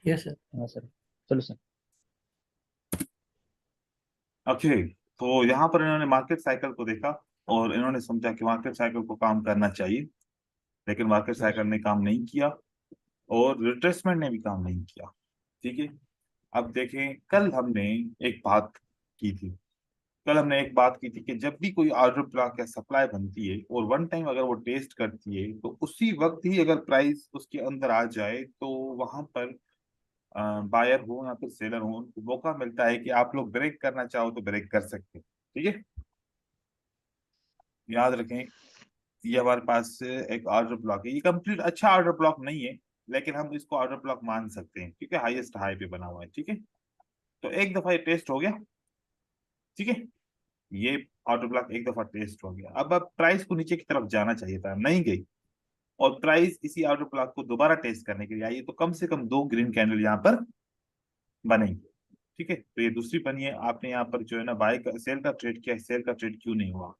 Yes sir. हाँ sir, चलो sir. Okay, तो यहाँ पर इन्होंने मार्केट साइकिल को देखा और इन्होंने समझा कि मार्केट साइकिल को काम करना चाहिए, लेकिन मार्केट यस। साइकिल ने काम नहीं किया और रिट्रेसमेंट ने भी काम नहीं किया। ठीक है, अब देखें, कल हमने एक बात की थी कि जब भी कोई ऑर्डर ब्लॉक या सप्लाई बनती है और वन टाइम अगर वो टेस्ट करती है तो उसी वक्त ही अगर प्राइस उसके अंदर आ जाए तो वहां पर बायर हो या फिर सेलर हो, उनको मौका मिलता है कि आप लोग ब्रेक करना चाहो तो ब्रेक कर सकते हैं। ठीक है, याद रखें, ये हमारे पास एक ऑर्डर ब्लॉक है। ये कंप्लीट अच्छा ऑर्डर ब्लॉक नहीं है, लेकिन हम इसको ऑर्डर ब्लॉक मान सकते हैं क्योंकि हाईएस्ट हाई पे बना हुआ है। ठीक है, तो एक दफा ये टेस्ट हो गया। ठीक है, ये ऑर्डर ब्लॉक एक दफा टेस्ट हो गया। अब प्राइस को नीचे की तरफ जाना चाहिए था, नहीं गई, और प्राइस इसी ऑर्डर ब्लॉक को दोबारा टेस्ट करने के लिए आई है, तो कम से कम दो ग्रीन कैंडल यहाँ पर बनेंगे। ठीक है, तो ये दूसरी बनी है। आपने यहाँ पर जो है ना बाय का सेल का ट्रेड किया, सेल का ट्रेड क्यों नहीं हुआ?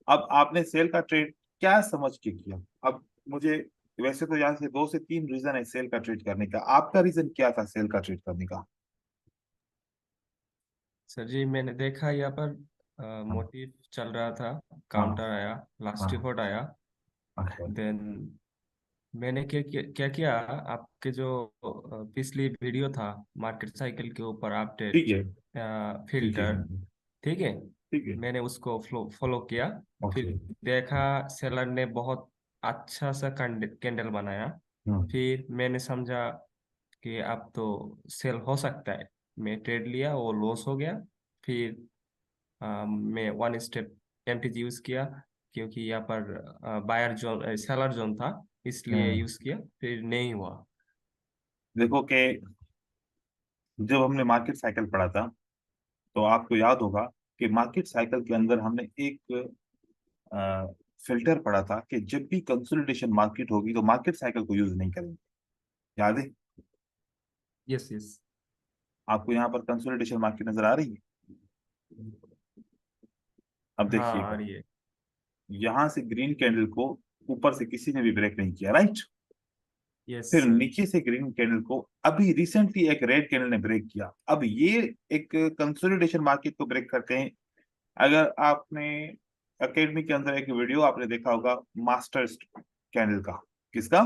अब आपने सेल का ट्रेड क्या समझ के किया? अब मुझे, वैसे तो यहाँ से दो से तीन रीजन है सेल का ट्रेड करने का, आपका रीजन क्या था सेल का ट्रेड करने का? सर जी, मैंने देखा यहाँ पर हाँ मोटिव चल रहा था, हाँ काउंटर आया, लास्ट हाँ। रिपोर्ट आया। अच्छा, देन मैंने क्या किया, आपके जो पिछली वीडियो था मार्केट साइकिल के ऊपर अपडेट ठीक है ठीक है फिल्टर, ठीक है, ठीक है। मैंने उसको फॉलो किया। ओके। फिर देखा सेलर ने बहुत अच्छा सा कैंडल बनाया। हम्म फिर मैंने समझा कि अब तो सेल हो सकता है। मैं ट्रेड लिया, वो लॉस हो गया। फिर मैं वन स्टेप एमटीजी यूज किया, क्योंकि यहाँ पर बायर जोन सेलर जोन था, इसलिए हम्म। यूज किया, फिर नहीं हुआ। देखो कि जब हमने मार्केट साइकिल पढ़ा था तो आपको याद होगा कि मार्केट साइकिल के अंदर हमने एक फिल्टर पढ़ा था कि जब भी कंसोलिडेशन मार्केट होगी तो मार्केट साइकिल को यूज नहीं करेंगे। याद है? Yes yes. आपको यहाँ पर कंसोलिडेशन मार्केट नजर आ रही है? अब हाँ आ देखिएगा, रही है। यहां से ग्रीन कैंडल को ऊपर से किसी ने भी ब्रेक नहीं किया, राइट? यस फिर सर। नीचे से ग्रीन कैंडल को अभी रिसेंटली एक रेड कैंडल ने ब्रेक किया। अब ये एक कंसोलिडेशन मार्केट को ब्रेक करते हैं। अगर आपने एकेडमी के अंदर एक वीडियो आपने देखा होगा मास्टर कैंडल का, किसका?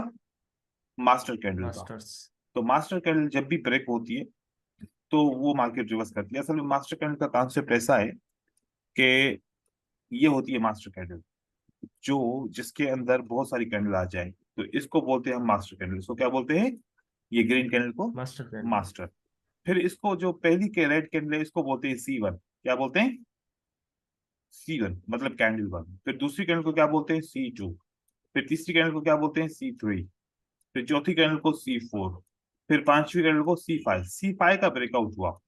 मास्टर कैंडल का। मास्टर्स। तो मास्टर कैंडल जब भी ब्रेक होती है तो वो मार्केट रिवर्स करती है। असल में मास्टर कैंडल का कॉन्सेप्ट ऐसा है कि ये होती है मास्टर कैंडल जो जिसके अंदर बहुत सारी कैंडल आ जाए, तो इसको बोलते हैं हम मास्टर कैंडल। इसको क्या बोलते हैं? ये ग्रीन कैंडल को मास्टर कैंडल। मास्टर। फिर इसको जो पहली के रेड कैंडल है इसको बोलते हैं C1। क्या बोलते हैं? C1 मतलब कैंडल वन। फिर दूसरी कैंडल को क्या बोलते हैं? C2। फिर तीसरी कैंडल को क्या बोलते हैं? C3। फिर चौथी कैंडल को C4। फिर पांचवी कैंडल को C5। C5 का ब्रेकआउट हुआ,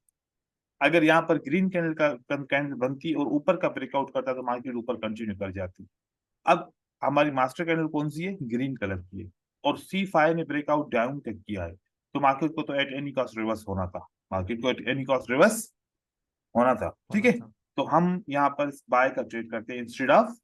अगर यहाँ पर ग्रीन कैंडल का कैंडल बनती और ऊपर का ब्रेकआउट करता तो मार्केट ऊपर कंटिन्यू कर जाती। अब हमारी मास्टर कैंडल कौन सी है? ग्रीन कलर की है, और C5 ने ब्रेकआउट डाउन तक किया है, तो मार्केट को तो एट एनी कॉस्ट रिवर्स होना था। मार्केट को एट एनी कॉस्ट रिवर्स होना था। ठीक होना है, था। तो हम यहाँ पर बाय का ट्रेड करते हैं इंस्टेड ऑफ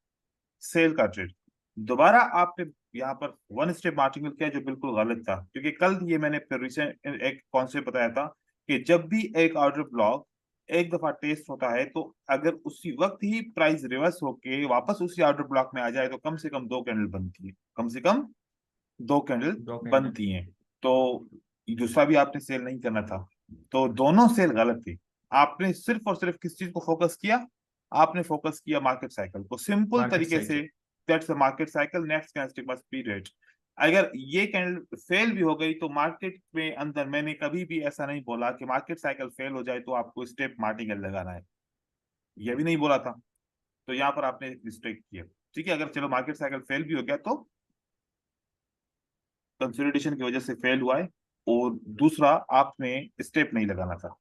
सेल का ट्रेड। दोबारा आपने यहाँ पर वन स्टेप मार्जिन किया जो बिल्कुल गलत था, क्योंकि कल ये मैंने फिर रिसेंट एक कॉन्सेप्ट बताया था कि जब भी एक ऑर्डर ब्लॉक एक दफा टेस्ट होता है तो अगर उसी वक्त ही प्राइस रिवर्स होके वापस उसी ऑर्डर ब्लॉक में आ जाए तो कम से कम दो कैंडल बनती है, कम से कम दो कैंडल दो कैंडल। बनती हैं। तो दूसरा भी आपने सेल नहीं करना था, तो दोनों सेल गलत थी। आपने सिर्फ और सिर्फ किस चीज को फोकस किया? आपने फोकस किया मार्केट साइकिल को, सिंपल मार्केट तरीके से। Cycle. That's a market cycle, next candlestick must be red. अगर ये कैंडल फेल भी हो गई तो मार्केट में अंदर मैंने कभी भी ऐसा नहीं बोला कि मार्केट साइकिल फेल हो जाए तो आपको स्टेप मार्टिंगल लगाना है, ये भी नहीं बोला था। तो यहाँ पर आपने मिस्टेक किया। ठीक है, अगर चलो मार्केट साइकिल फेल भी हो गया तो कंसोलिडेशन की वजह से फेल हुआ है, और दूसरा आपने स्टेप नहीं लगाना था।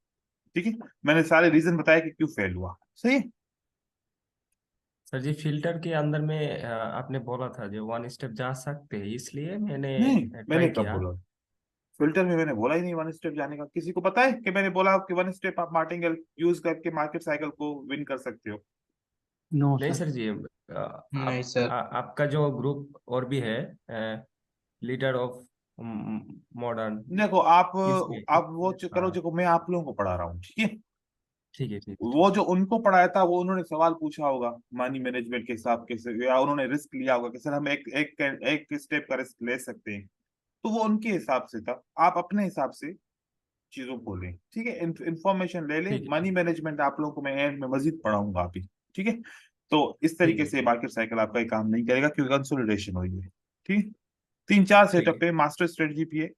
ठीक है, मैंने सारे रीजन बताया कि क्यों फेल हुआ। सही है? सर जी, फिल्टर के अंदर में आपने बोला था जो वन स्टेप जा सकते हैं, इसलिए मैंने नहीं, मैंने ट्राई कब किया। बोला? फिल्टर में मैंने बोला ही नहीं वन स्टेप जाने का। किसी को पता है कि मैंने बोला कि वन स्टेप आप मार्टिंगल यूज करके मार्केट साइकिल को विन कर सकते हो? नो नहीं सर। सर जी, नहीं सर। आपका जो ग्रुप और भी है, लीडर ऑफ मॉडर्न देखो इसमें आप वो करो हाँ, जो मैं आप लोगों को पढ़ा रहा हूँ, ठीक है। ठीक है ठीक है ठीक वो जो उनको पढ़ाया था वो उन्होंने सवाल पूछा होगा मनी मैनेजमेंट के हिसाब के से, या उन्होंने रिस्क लिया होगा कि सर हम एक एक एक स्टेप का रिस्क ले सकते हैं। तो वो उनके हिसाब से था, आप अपने हिसाब से चीजों को लें, ठीक है। इंफॉर्मेशन ले लें। ठीक है मनी मैनेजमेंट आप लोगों को मैं एंड में मजीद पढ़ाऊंगा अभी, ठीक है। तो इस ठीक तरीके है से ठीक मार्केट साइकिल आपका ये काम नहीं करेगा क्योंकि कंसोलिडेशन हुई है, ठीक। तीन चार ठीक सेटअप है पे मास्टर स्ट्रेटजी भी है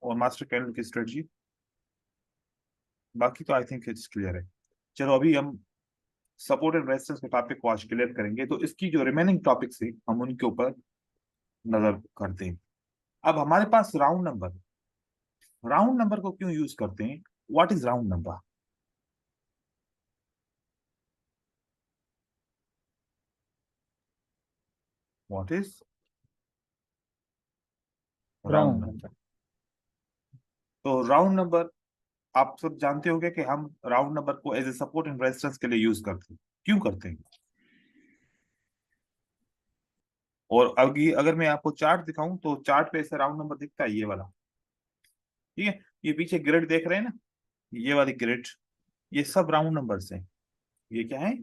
और मास्टर कैंडल की स्ट्रेटजी। बाकी तो आई थिंक इट्स क्लियर है। चलो अभी हम सपोर्ट एंड रेजिस्टेंस के टॉपिक को आज क्लियर करेंगे, तो इसकी जो रिमेनिंग टॉपिक्स है हम उनके ऊपर नजर करते हैं। अब हमारे पास राउंड नंबर को क्यों यूज करते हैं? What is round number? What is round round number? Number. तो राउंड नंबर आप सब जानते होंगे कि हम राउंड नंबर को as a support and resistance के लिए यूज करते हैं। क्यों करते हैं? और अभी अगर मैं आपको चार्ट दिखाऊं तो चार्ट पे ऐसे राउंड नंबर दिखता है, ये वाला, ठीक है। ये पीछे ग्रिड देख रहे हैं ना, ये वाली ग्रिड, ये सब राउंड नंबर्स हैं। ये क्या है?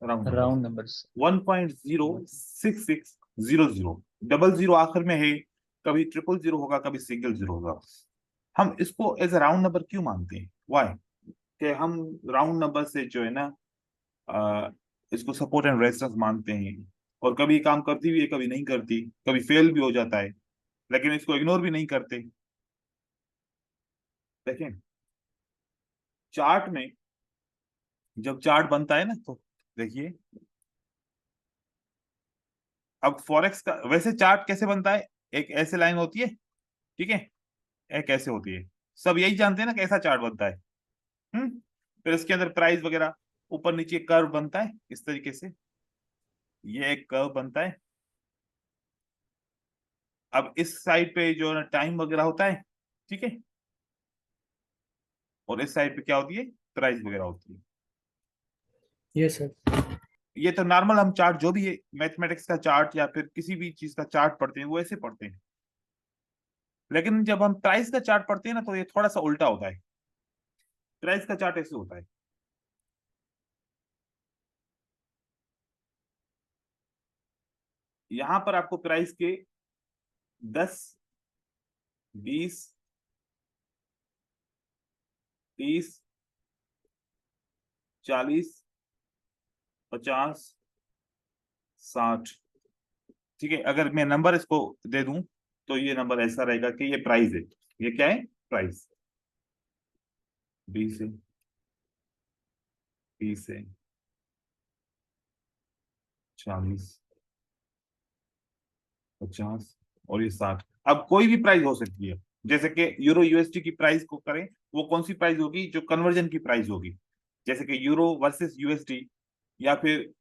Round number. Round numbers. 1.06600, double zero आखिर में है, कभी ट्रिपल जीरो होगा, कभी सिंगल जीरो होगा। हम इसको एज ए राउंड नंबर क्यों मानते हैं? वाई? कि हम राउंड नंबर से जो है ना, अ, इसको सपोर्ट एंड रेजिस्टेंस मानते हैं। और कभी काम करती भी है, कभी नहीं करती, कभी फेल भी हो जाता है, लेकिन इसको इग्नोर भी नहीं करते। देखें चार्ट में, जब चार्ट बनता है ना, तो देखिए, अब फॉरेक्स का वैसे चार्ट कैसे बनता है? एक ऐसे लाइन होती है, ठीक है, एक ऐसे होती है। सब यही जानते हैं ना कैसा चार्ट बनता है। फिर इसके अंदर प्राइस वगैरह, ऊपर नीचे कर्व बनता है इस तरीके से, ये एक कर्व बनता है। अब इस साइड पे जो है ना टाइम वगैरह होता है, ठीक है, और इस साइड पे क्या होती है? प्राइस वगैरह होती है। Yes sir. ये तो नॉर्मल हम चार्ट जो भी है, मैथमेटिक्स का चार्ट या फिर किसी भी चीज का चार्ट पढ़ते हैं वो ऐसे पढ़ते हैं। लेकिन जब हम प्राइस का चार्ट पढ़ते हैं ना, तो ये थोड़ा सा उल्टा होता है। प्राइस का चार्ट ऐसे होता है, यहां पर आपको प्राइस के 10, 20, 30, 40, 50, 60, ठीक है। अगर मैं नंबर इसको दे दूं तो ये नंबर ऐसा रहेगा कि ये प्राइस है। ये क्या है? प्राइस। 20 है, 30 है, 40, 50 और ये 60। अब कोई भी प्राइस हो सकती है। जैसे कि यूरो यूएसडी की प्राइस को करें, वो कौन सी प्राइस होगी? जो कन्वर्जन की प्राइस होगी। जैसे कि यूरो वर्सेस यूएसडी, या फिर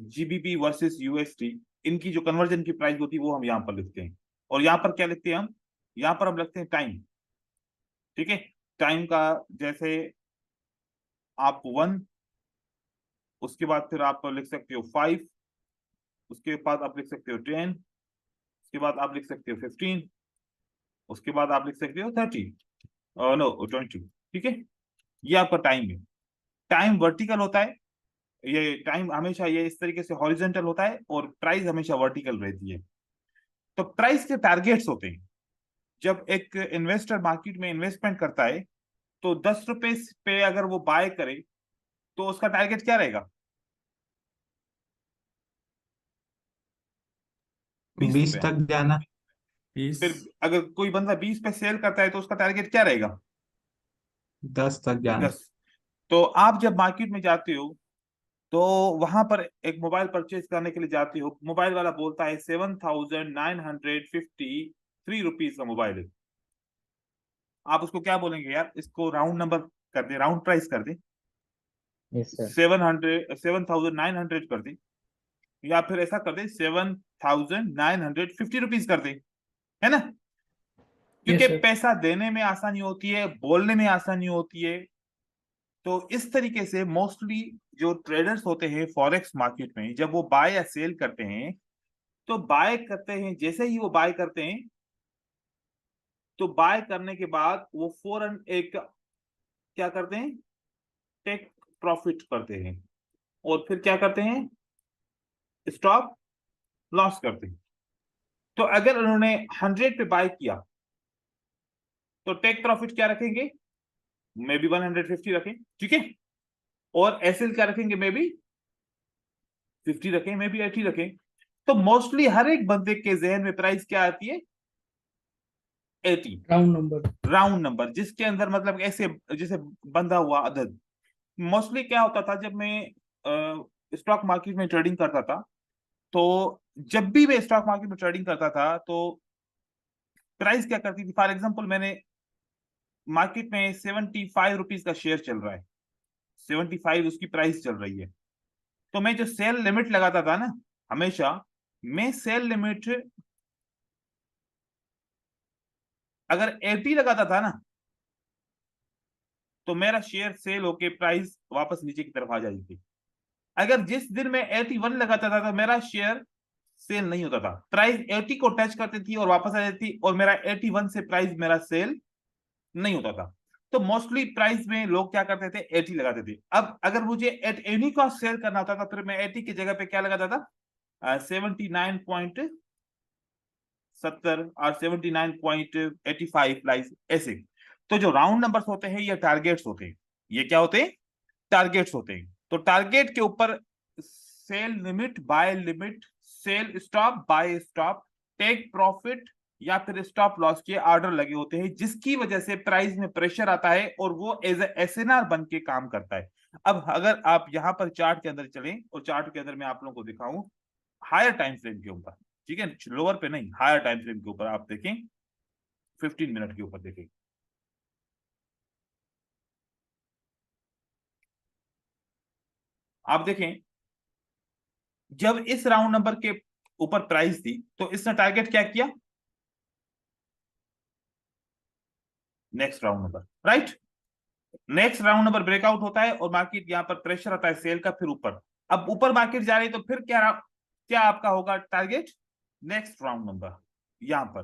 जीबीपी वर्सेस यूएसडी, इनकी जो कन्वर्जन की प्राइस होती है वो हम यहाँ पर लिखते हैं। और यहाँ पर क्या लिखते हैं हम? यहाँ पर हम लिखते हैं टाइम, ठीक है। टाइम का जैसे आप 1, उसके बाद फिर आप लिख सकते हो 5, उसके बाद आप लिख सकते हो 10, उसके बाद आप लिख सकते हो 15, उसके बाद आप लिख सकते हो 30, नो 20, ठीक है। ये आपका टाइम है। टाइम वर्टिकल होता है, ये टाइम हमेशा ये इस तरीके से हॉरिजेंटल होता है, और प्राइस हमेशा वर्टिकल रहती है। तो प्राइस के टारगेट्स होते हैं। जब एक इन्वेस्टर मार्केट में इन्वेस्टमेंट करता है, तो 10 रुपए पे अगर वो बाय करे तो उसका टारगेट क्या रहेगा? 20 रुपए। 20 तक जाना। बीस। फिर अगर कोई बंदा 20 पे सेल करता है तो उसका टारगेट क्या रहेगा? 10 तक जाना। 10। तो आप जब मार्केट में जाते हो, तो वहां पर एक मोबाइल परचेज करने के लिए जाते हो, मोबाइल वाला बोलता है 7,953 रुपीज का मोबाइल है। आप उसको क्या बोलेंगे? यार इसको राउंड नंबर कर दे, राउंड प्राइस कर दे, यस सर। 7,900 कर दे, या फिर ऐसा कर दे 7,950 रुपीज कर दे, है ना। यस क्योंकि सर। पैसा देने में आसानी होती है, बोलने में आसानी होती है। तो इस तरीके से मोस्टली जो ट्रेडर्स होते हैं फॉरेक्स मार्केट में, जब वो बाय या सेल करते हैं, तो बाय करते हैं, जैसे ही वो बाय करते हैं तो बाय करने के बाद वो फौरन एक क्या करते हैं, टेक प्रॉफिट करते हैं और फिर क्या करते हैं, स्टॉप लॉस करते हैं। तो अगर उन्होंने 100 पे बाय किया तो टेक प्रॉफिट क्या रखेंगे, मे बी 150 रखें, ठीक है, और एसएल क्या रखेंगे, मे बी 50 रखें, मे बी 80 रखें। तो मोस्टली हर एक बंदे के जहन में प्राइस क्या आती है, 80, राउंड नंबर। राउंड नंबर, जिसके अंदर मतलब ऐसे जैसे बंधा हुआ अदद। मोस्टली क्या होता था जब मैं स्टॉक मार्केट में ट्रेडिंग करता था, तो जब भी मैं स्टॉक मार्केट में ट्रेडिंग करता था तो प्राइस क्या करती थी, फॉर एग्जांपल मैंने मार्केट में 75 रुपीज का शेयर चल रहा है, 75 उसकी प्राइस चल रही है, तो मैं जो सेल लिमिट लगाता था ना, हमेशा मैं सेल लिमिट अगर 80 लगाता था ना, तो मेरा शेयर सेल होके प्राइस वापस नीचे की तरफ आ जाती थी। अगर जिस दिन मैं 81 लगाता था तो मेरा शेयर सेल नहीं होता था, प्राइस 80 को टच करती थी और वापस आ जाती थी, और मेरा 81 से प्राइस मेरा सेल नहीं होता था। तो मोस्टली प्राइस में लोग क्या करते थे, 80 लगाते थे। अब अगर मुझे एट एनी कॉस्ट सेल करना होता था, फिर मैं 80 की जगह पे क्या लगाता था, 79.70 और 79.85 प्राइस ऐसे। तो जो राउंड नंबर्स होते हैं ये टारगेट्स होते हैं, ये क्या होते हैं, टारगेट्स होते हैं। तो टारगेट के ऊपर sell limit, buy limit, sell stop, buy stop, take profit या फिर स्टॉप लॉस के ऑर्डर लगे होते हैं, जिसकी वजह से प्राइस में प्रेशर आता है और वो एज एसएनआर बन के काम करता है। अब अगर आप यहां पर चार्ट के अंदर चलें और चार्ट के अंदर मैं आप लोगों को दिखाऊं हायर टाइम फ्रेम के ऊपर, ठीक है, लोअर पे नहीं, हायर टाइम फ्रेम के ऊपर आप देखें, 15 मिनट के ऊपर देखें। आप देखें जब इस राउंड नंबर के ऊपर प्राइस थी तो इसने टारगेट क्या किया, next round number, right, next round number breakout होता है और मार्केट यहां पर प्रेशर आता है सेल का, फिर ऊपर। अब ऊपर मार्केट जा रही है तो फिर क्या क्या आपका होगा टारगेट, नेक्स्ट राउंड नंबर यहां पर,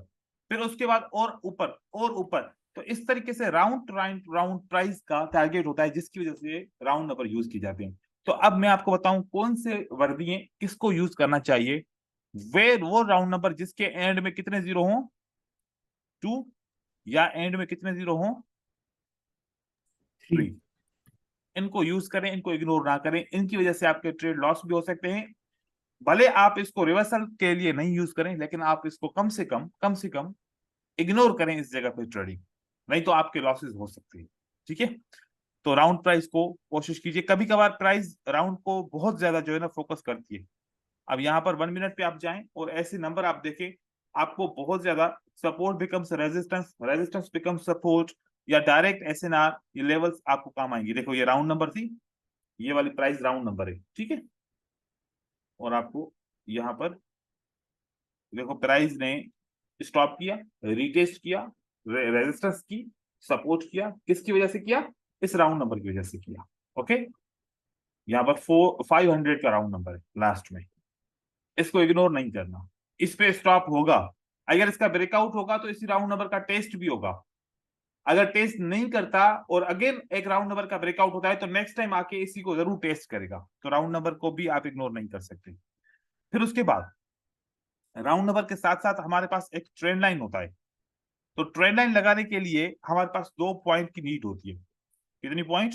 फिर उसके बाद और ऊपर और ऊपर। तो इस तरीके से राउंड राउंड प्राइस का टारगेट होता है, जिसकी वजह से राउंड नंबर यूज की जाते हैं। तो अब मैं आपको बताऊं कौन से वर्दियां किसको यूज करना चाहिए, वे वो राउंड नंबर जिसके एंड में कितने जीरो हों, 2, या एंड में कितने जीरो हों, 3। इनको यूज करें, इनको इग्नोर ना करें, इनकी वजह से आपके ट्रेड लॉस भी हो सकते हैं। भले आप इसको रिवर्सल के लिए नहीं यूज करें, लेकिन आप इसको कम से कम इग्नोर करें इस जगह पे ट्रेडिंग, नहीं तो आपके लॉसेस हो सकते हैं, ठीक है। तो राउंड प्राइस को कोशिश कीजिए, कभी कभार प्राइस राउंड को बहुत ज्यादा जो है ना फोकस करती है। अब यहाँ पर 1 मिनट पे आप जाएं और ऐसे नंबर आप देखें, आपको बहुत ज्यादा support becomes resistance, resistance becomes support, या डायरेक्ट एसएनआर, ये लेवल्स आपको काम आएंगी। देखो ये राउंड नंबर थी, ये वाली प्राइस राउंड नंबर है, ठीक है, और आपको यहाँ पर देखो प्राइस ने स्टॉप किया, रिटेस्ट किया, रेजिस्टेंस की, सपोर्ट किया, किसकी वजह से किया, इस राउंड नंबर की वजह से किया, ओके। यहाँ पर 500 का राउंड नंबर है लास्ट में, इसको इग्नोर नहीं करना, इस पे स्टॉप होगा। अगर इसका ब्रेकआउट होगा तो इसी राउंड नंबर का टेस्ट भी होगा, अगर टेस्ट नहीं करता और अगेन एक राउंड नंबर का ब्रेकआउट होता है तो नेक्स्ट टाइम आके इसी को जरूर टेस्ट करेगा। तो राउंड नंबर को भी आप इग्नोर नहीं कर सकते। फिर उसके बाद राउंड नंबर के साथ साथ हमारे पास एक ट्रेंड लाइन होता है। तो ट्रेंड लाइन लगाने के लिए हमारे पास 2 पॉइंट की नीड होती है। कितनी पॉइंट,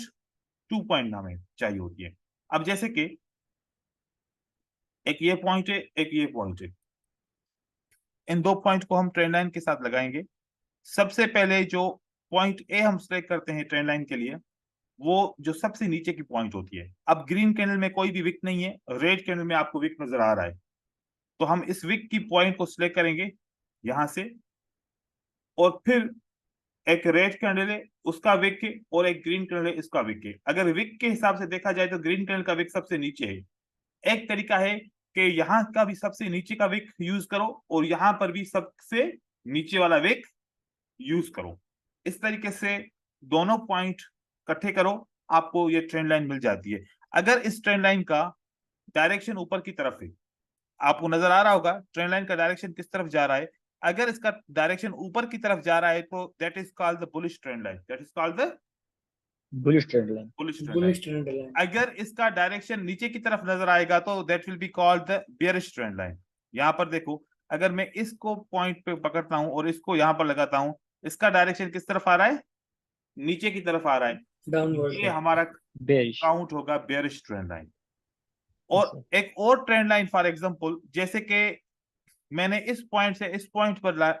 2 पॉइंट हमें चाहिए होती है। अब जैसे कि एक ये पॉइंट है, एक ये पॉइंट है, इन 2 पॉइंट को हम ट्रेंड लाइन के साथ लगाएंगे। सबसे पहले जो पॉइंट ए हम सिलेक्ट करते हैं ट्रेंड लाइन के लिए, वो जो सबसे नीचे की पॉइंट होती है। अब ग्रीन कैंडल में कोई भी विक नहीं है, रेड कैंडल में आपको विक नजर आ रहा है, तो हम इस विक की पॉइंट को सिलेक्ट करेंगे यहां से, और फिर एक रेड कैंडल है उसका विक है और एक ग्रीन कैंडल है इसका विक है। अगर विक के हिसाब से देखा जाए तो ग्रीन कैंडल का विक सबसे नीचे है। एक तरीका है कि यहाँ का भी सबसे नीचे का विक यूज करो और यहाँ पर भी सबसे नीचे वाला विक यूज करो। इस तरीके से दोनों पॉइंट इकट्ठे करो, आपको ये ट्रेंड लाइन मिल जाती है। अगर इस ट्रेंड लाइन का डायरेक्शन ऊपर की तरफ है, आपको नजर आ रहा होगा ट्रेंड लाइन का डायरेक्शन किस तरफ जा रहा है। अगर इसका डायरेक्शन ऊपर की तरफ जा रहा है तो that is called the bullish trend line, that is called the bullish trend line. Bullish trend line. अगर इसका डायरेक्शन नीचे की तरफ नजर आएगा तो that will be called the bearish trend line. यहाँ पर देखो, अगर मैं इसको पॉइंट पे पकड़ता हूं और इसको यहाँ पर लगाता हूं, इसका डायरेक्शन किस तरफ आ रहा है, नीचे की तरफ आ रहा है, डाउनवर्ड। ये हमारा बेरिश। काउंट होगा बेयरिश ट्रेंड लाइन। और एक और ट्रेंड लाइन फॉर एग्जांपल, जैसे कि मैंने इस पॉइंट से इस पॉइंट पर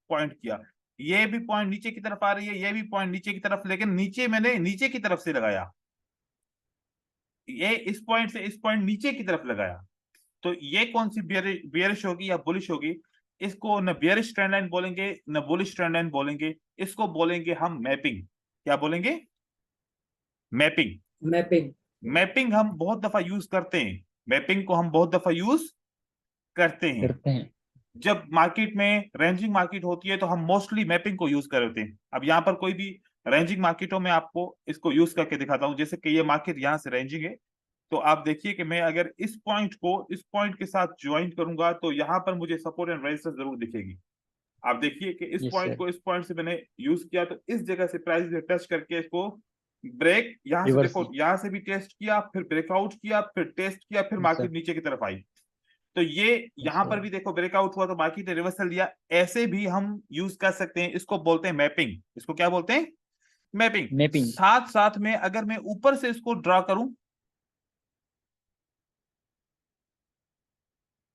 पॉइंट किया, ये भी पॉइंट नीचे की तरफ आ रही है, ये भी पॉइंट नीचे की तरफ, लेकिन नीचे मैंने नीचे की तरफ से लगाया, ये इस पॉइंट से इस पॉइंट नीचे की तरफ लगाया, तो ये कौन सी बियरिश होगी या बुलिश होगी? इसको न बियरिश ट्रेंड लाइन बोलेंगे न बुलिश ट्रेंड लाइन बोलेंगे, इसको बोलेंगे हम मैपिंग। क्या बोलेंगे? मैपिंग। मैपिंग। मैपिंग हम बहुत दफा यूज करते हैं, मैपिंग को हम बहुत दफा यूज करते हैं। जब मार्केट में रेंजिंग मार्केट होती है तो हम मोस्टली मैपिंग को यूज करते हैं। अब यहाँ पर कोई भी रेंजिंग मार्केटों में आपको इसको यूज करके दिखाता हूँ। जैसे कि ये मार्केट यहाँ से रेंजिंग है, तो आप देखिए कि मैं अगर इस पॉइंट को इस पॉइंट के साथ ज्वाइन करूंगा तो यहाँ पर मुझे सपोर्ट एंड रेजिस्टेंस जरूर दिखेगी। आप देखिए कि इस पॉइंट को इस पॉइंट से मैंने यूज किया, तो इस जगह से प्राइस टच करके इसको ब्रेक, यहाँ से देखो, यहाँ से भी टेस्ट किया, फिर ब्रेकआउट किया, फिर टेस्ट किया, फिर मार्केट नीचे की तरफ आई, तो ये यहाँ पर भी देखो ब्रेकआउट हुआ तो मार्केट ने रिवर्सल दिया। ऐसे भी हम यूज कर सकते हैं, इसको बोलते हैं मैपिंग। इसको क्या बोलते हैं? मैपिंग। साथ साथ में अगर मैं ऊपर से इसको ड्रा करूं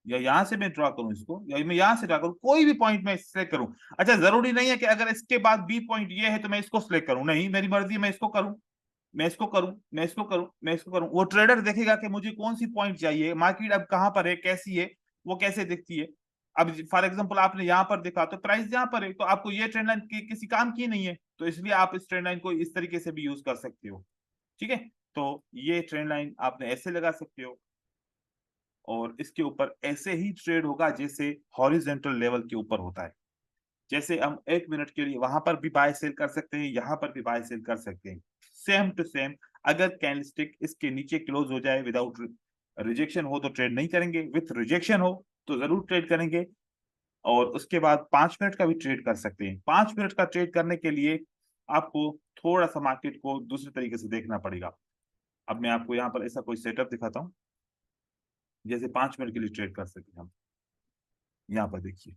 या यहां से मैं ड्रा करूं इसको, या मैं यहां से ड्रा करूं, कोई भी पॉइंट मैं सिलेक्ट करूं। अच्छा, जरूरी नहीं है कि अगर इसके बाद बी पॉइंट ये है तो मैं इसको सिलेक्ट करूं, नहीं, मेरी मर्जी, मैं इसको करूं, मैं इसको करूं, मैं इसको करूं, मैं इसको करूं। वो ट्रेडर देखेगा कि मुझे कौन सी पॉइंट चाहिए, मार्केट अब कहां पर है, कैसी है, वो कैसे दिखती है। अब फॉर एग्जांपल आपने यहां पर देखा तो प्राइस यहां पर है, तो आपको ये ट्रेंड लाइन किसी काम की नहीं है, तो इसलिए आप इस ट्रेंड लाइन को इस तरीके से भी यूज कर सकते हो। ठीक है, तो ये ट्रेंड लाइन आपने ऐसे लगा सकते हो, और इसके ऊपर ऐसे ही ट्रेड होगा जैसे हॉरिजॉन्टल लेवल के ऊपर होता है। जैसे हम 1 मिनट के लिए वहां पर भी बाय सेल कर सकते हैं, यहां पर भी बाय सेल कर सकते हैं, सेम टू सेम। अगर कैंडलस्टिक इसके नीचे क्लोज हो जाए विदाउट रिजेक्शन हो तो ट्रेड नहीं करेंगे, विथ रिजेक्शन हो तो जरूर ट्रेड करेंगे। और उसके बाद 5 मिनट का भी ट्रेड कर सकते हैं। 5 मिनट का ट्रेड करने के लिए आपको थोड़ा सा मार्केट को दूसरे तरीके से देखना पड़ेगा। अब मैं आपको यहाँ पर ऐसा कोई सेटअप दिखाता हूँ जैसे 5 मिनट के लिए ट्रेड कर सकते हैं हम। यहाँ पर देखिए,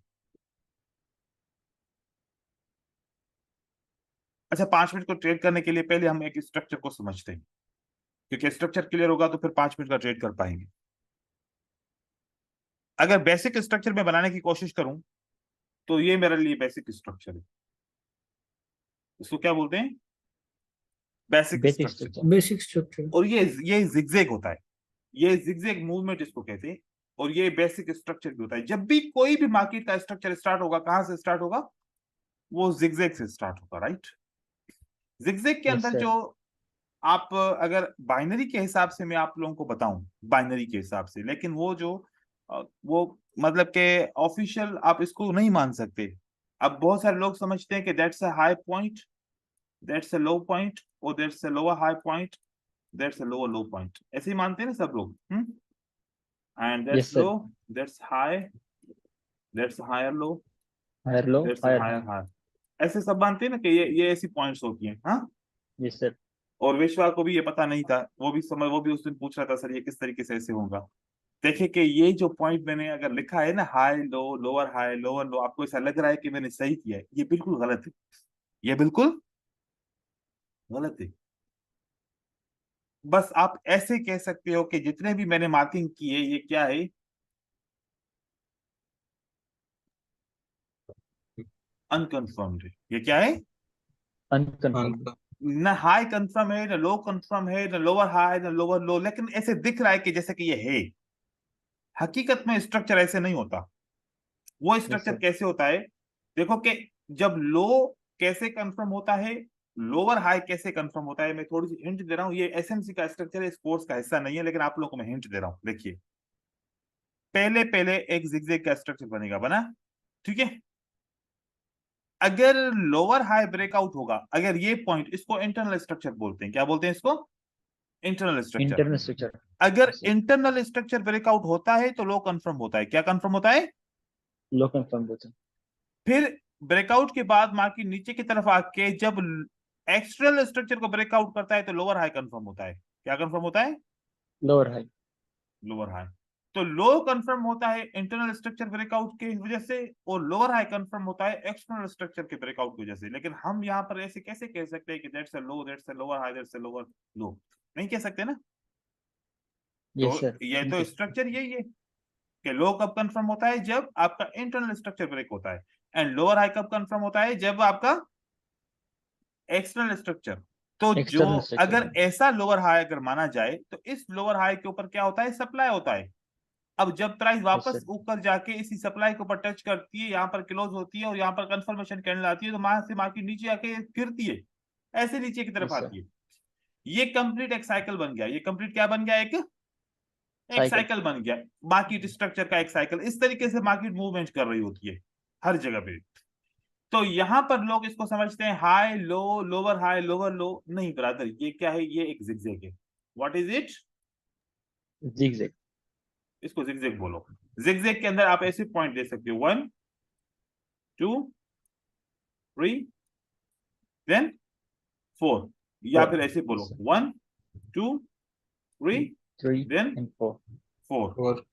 अच्छा, 5 मिनट को ट्रेड करने के लिए पहले हम एक स्ट्रक्चर को समझते हैं, क्योंकि स्ट्रक्चर क्लियर होगा तो फिर 5 मिनट का ट्रेड कर पाएंगे। अगर बेसिक स्ट्रक्चर में बनाने की कोशिश करूं तो ये मेरे लिए बेसिक स्ट्रक्चर है। इसको क्या बोलते हैं? Basic structure. Basic structure. और ये जिगजैग होता है, ये जिगजैग मूवमेंट इसको कहते हैं। और ये बेसिक स्ट्रक्चर भी होता है। जब भी कोई भी मार्केट का स्ट्रक्चर स्टार्ट होगा, कहां से स्टार्ट होगा? वो जिगजैग से स्टार्ट होगा, राइट। जिगजैग के अंदर जो आप अगर बाइनरी के हिसाब से मैं आप लोगों को बताऊं, बाइनरी के हिसाब से, लेकिन वो जो वो मतलब के ऑफिशियल आप इसको नहीं मान सकते। अब बहुत सारे लोग समझते हैं कि that's a high point, that's a low point, और that's a lower high point, that's a lower low point, ऐसे ही मानते हैं ना सब लोग। And that's low, that's high, that's higher low, higher low, that's higher high, ऐसे सब मानते हैं ना कि ये ऐसी पॉइंट्स होती हैं। हाँ, यस सर। और विश्वा को भी ये पता नहीं था, वो भी उस दिन पूछ रहा था, सर ये किस तरीके से ऐसे होगा। देखिए कि ये जो पॉइंट मैंने अगर लिखा है ना, high low, lower high, lower लो, आपको ऐसा लग रहा है कि मैंने सही किया है, ये बिल्कुल गलत है, ये बिल्कुल गलत है। बस आप ऐसे कह सकते हो कि जितने भी मैंने मार्किंग की है, ये क्या है? अनकंफर्म्ड है। ये क्या है? अनकंफर्म। न हाई कंफर्म है, न लो कंफर्म है, न लोअर हाई, न लोअर लो, लेकिन ऐसे दिख रहा है कि जैसे कि ये है। हकीकत में स्ट्रक्चर ऐसे नहीं होता। वो स्ट्रक्चर कैसे होता है? देखो कि जब लो कैसे कंफर्म होता है, लोअर हाई कैसे कंफर्म होता है। मैं थोड़ी सी हिंट दे रहा हूँ, ये एसएमसी का स्ट्रक्चर है, इस कोर्स का हिस्सा नहीं है, लेकिन आप लोगों को मैं हिंट दे रहा हूँ। देखिए, पहले पहले एक जिगजैग का स्ट्रक्चर बनेगा, बना, ठीक है। अगर लोअर हाई ब्रेकआउट होगा, अगर ये पॉइंट, इसको इंटरनल स्ट्रक्चर बोलते हैं, क्या बोलते हैं इसको? Internal structure. Internal structure. अगर Yes, sir. Internal structure breakout होता है तो लो कंफर्म होता है। क्या कंफर्म होता है? लो कंफर्म बोलते हैं। फिर ब्रेकआउट के बाद मार्केट नीचे की तरफ आके जब एक्सटर्नल स्ट्रक्चर को ब्रेकआउट करता है तो लोअर हाई कंफर्म होता है। क्या कंफर्म होता है? Lower high. Lower high. तो लो कंफर्म होता है इंटरनल स्ट्रक्चर ब्रेकआउट की वजह से, और लोअर हाई कंफर्म होता है एक्सटर्नल स्ट्रक्चर के ब्रेकआउट की वजह से। लेकिन हम यहाँ पर ऐसे कैसे कह सकते हैं कि that's a low, that's a lower high, that's a lower लो? नहीं कह सकते ना। यस तो सर। ये तो स्ट्रक्चर यही है कि लो कब कंफर्म होता है? जब आपका इंटरनल स्ट्रक्चर ब्रेक होता है। एंड लोअर हाई कब कंफर्म होता है? जब आपका एक्सटर्नल स्ट्रक्चर। तो जो एक्सटर्नल स्ट्रक्चर। अगर ऐसा लोअर हाई अगर माना जाए तो इस लोअर हाई के ऊपर क्या होता है? सप्लाई होता है। अब जब प्राइस वापस sir. ऊपर जाके इसी सप्लाई के ऊपर टच करती है, यहाँ पर क्लोज होती है और यहाँ पर कंफर्मेशन कैंडल आती है, तो वहां से मार्केट नीचे आके फिरती है, ऐसे नीचे की तरफ Yes, sir. आती है। ये कंप्लीट एक साइकिल बन गया। ये कंप्लीट क्या बन गया? एक Cycle. साइकिल बन गया, मार्केट स्ट्रक्चर का एक साइकिल। इस तरीके से मार्केट मूवमेंट कर रही होती है हर जगह पे। तो यहां पर लोग इसको समझते हैं high low, lower high lower लो। नहीं ब्रदर, ये क्या है? ये एक जिगजैग है। What is it? Zigzag. इसको जिगजैग बोलो। जिगजैग के अंदर आप ऐसे पॉइंट दे सकते हो 1 2 3 देन 4, या फिर ऐसे बोलो 1 2 3 3 देन and 4. 4।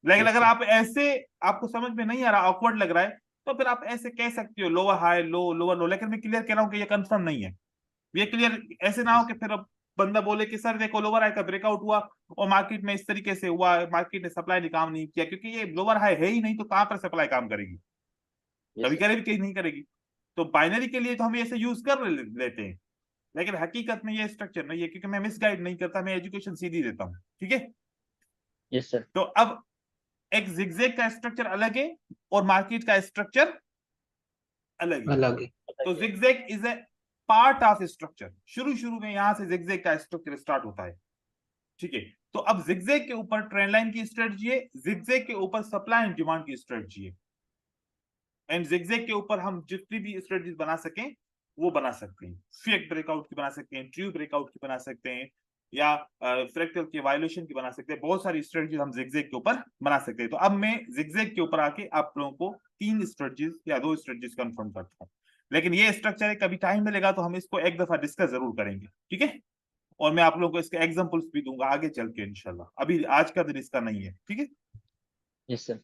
लेकिन Yes, अगर sir. आप ऐसे, आपको समझ में नहीं आ रहा, ऑकवर्ड लग रहा है, तो फिर आप ऐसे कह सकते हो लोअर हाई लो, लोअर लो। लेकिन मैं क्लियर कह रहा हूं कि ये कंफर्म नहीं है। ये क्लियर ऐसे ना हो कि फिर अब बंदा बोले कि सर देखो लोअर हाई का ब्रेकआउट हुआ और मार्केट में इस तरीके से हुआ, मार्केट ने सप्लाई ने काम नहीं किया। क्योंकि ये लोअर हाई है ही नहीं, तो कहां पर सप्लाई काम करेगी? Yes, कभी sir. करेगी, कहीं नहीं करेगी। तो बाइनरी के लिए तो हम ऐसे यूज कर लेते हैं, लेकिन हकीकत में ये स्ट्रक्चर नहीं है। क्योंकि मैं मिसगाइड नहीं करता, मैं एजुकेशन सीधी देता हूँ। ठीक है। Yes, sir. तो अब एक जिगजैग का स्ट्रक्चर अलग है और मार्केट का स्ट्रक्चर अलग है। अलग है। तो zigzag is a part of structure. शुरू शुरू में यहां से जिगजैग का स्ट्रक्चर स्टार्ट होता है। ठीक है। तो अब जिगजैग के ऊपर ट्रेंड लाइन की स्ट्रेटजी है, जिगजैग के ऊपर सप्लाई एंड डिमांड की स्ट्रेटजी है। एंड जिगजैग के ऊपर हम जितनी भी स्ट्रेटजीज बना सकें वो बना सकते हैं। फेक ब्रेकआउट की बना सकते हैं, ट्रू ब्रेकआउट की बना सकते हैं, या फ्रैक्टल की वायलेशन की बना सकते हैं। बहुत सारी स्ट्रेटजीज हम जिगजैग के ऊपर बना सकते हैं। तो अब मैं जिगजैग के ऊपर आके आप लोगों को 3 स्ट्रेटजीज या 2 स्ट्रेटजीज कंफर्म करता हूँ। लेकिन ये स्ट्रक्चर है, कभी टाइम मिलेगा तो हम इसको एक दफा डिस्कस जरूर करेंगे। ठीक है। और मैं आप लोगों को इसके एग्जांपल्स भी दूंगा आगे चल के इंशाल्लाह। अभी आज का दिन इसका नहीं है। ठीक है। Yes, sir.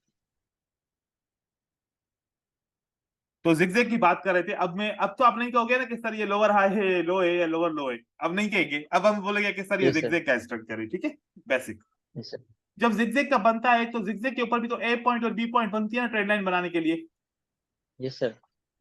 तो जिगजैग की बात कर रहे थे। अब तो आप नहीं कहोगे ना कि सर ये लोअर हाई है, लो है, या लोअर लो है। अब नहीं कहेंगे। अब हम बोलेंगे कि सर ये Yes, sir. जिगजैग का स्ट्रक्चर है। ठीक है। बेसिक। Yes, sir. जब जिगजैग का बनता है तो जिगजैग के ऊपर भी तो ए पॉइंट और बी पॉइंट बनती है ना ट्रेंड लाइन बनाने के लिए। Yes, sir.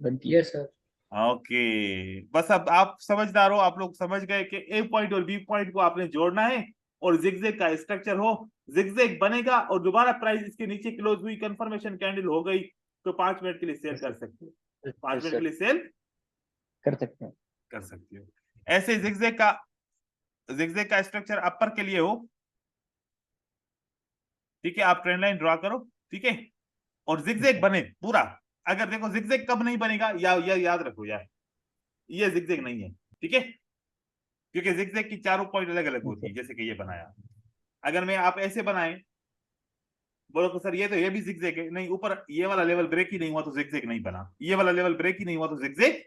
बनती है। Yes sir. ओके, बस अब आप समझदार हो। आप लोग समझ गए कि ए पॉइंट और बी पॉइंट को आपने जोड़ना है और जिगजैग का स्ट्रक्चर हो। जिगजैग बनेगा और दोबारा प्राइस इसके नीचे क्लोज हुई, कंफर्मेशन कैंडल हो गई, तो 5 मिनट के लिए सेल कर सकते हो। 5 Yes, मिनट sir. के लिए सेल कर सकते हैं। कर सकते हो। ऐसे जिगजैग का स्ट्रक्चर अपर के लिए हो। ठीक है। आप ट्रेंड लाइन ड्रॉ करो। ठीक है। और जिगजैग बने पूरा। अगर देखो जिगजैग कब नहीं बनेगा, या याद रखो यार, ये जिगजैग नहीं है। ठीक है। क्योंकि जिगजैग की चारों पॉइंट अलग अलग होती है। जैसे कि ये बनाया, अगर मैं आप ऐसे बनाए, बोलो तो सर ये भी जिगजैग है। नहीं, ऊपर ये वाला लेवल ब्रेक ही नहीं हुआ तो जिगजैग नहीं बना। ये वाला लेवल ब्रेक ही नहीं हुआ तो जिगजैग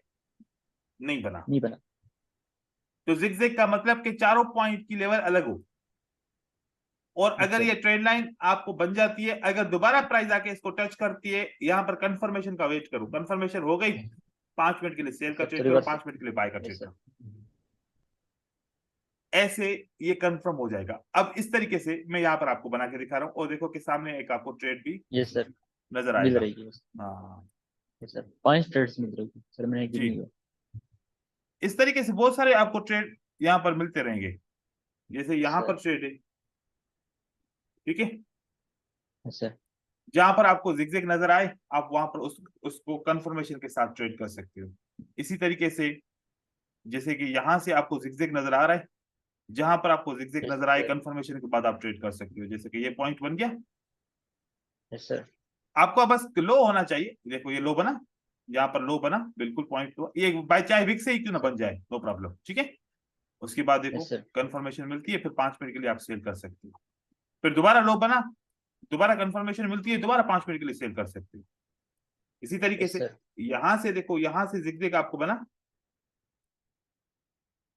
नहीं बना। नहीं बना। तो जिगजैग का मतलब कि चारों पॉइंट की लेवल अलग हो। और अगर ये ट्रेंड लाइन आपको बन जाती है, अगर दोबारा प्राइस आके इसको टच करती है, यहां पर कंफर्मेशन का वेट करो। कंफर्मेशन हो गई, 5 मिनट के लिए सेल का ट्रेड करो, 5 मिनट के लिए बाय का ट्रेड करो। ऐसे ये कंफर्म हो जाएगा। अब इस तरीके से मैं यहाँ पर आपको बना के दिखा रहा हूँ और देखो कि सामने एक आपको ट्रेड भी Yes, sir. नजर मिल आएगा। रही है। हाँ Yes, sir. 5 ट्रेड्स मिल रही है सर, मैंने जी। गिनी है। इस तरीके से बहुत सारे आपको ट्रेड यहाँ पर मिलते रहेंगे। जैसे यहाँ Sir. पर ट्रेड है। ठीक है। Yes, sir. जहां पर आपको जिगजैग नजर आए, आप वहां पर उसको कंफर्मेशन के साथ ट्रेड कर सकते हो। इसी तरीके से जैसे कि यहां से आपको जिगजैग नजर आ रहा है, जहां पर आपको जिगजैग Yes, नजर आए, sir. कंफर्मेशन के बाद आप ट्रेड कर सकते हो। जैसे कि ये पॉइंट बन गया, Yes, sir. आपका बस लो होना चाहिए। देखो ये लो बना, यहाँ पर लो बना, बिल्कुल पॉइंट लो। ये बाय चाहे विक से ही क्यों ना बन जाए, नो प्रॉब्लम। ठीक है। उसके बाद देखो Yes, sir. कंफर्मेशन मिलती है, फिर 5 मिनट के लिए आप सेल कर सकते हो। फिर दोबारा लो बना, दोबारा कंफर्मेशन मिलती है, दोबारा 5 मिनट के लिए सेल कर सकते हो। इसी तरीके Yes, से sir. यहां से देखो, यहां से जिगजैग आपको बना,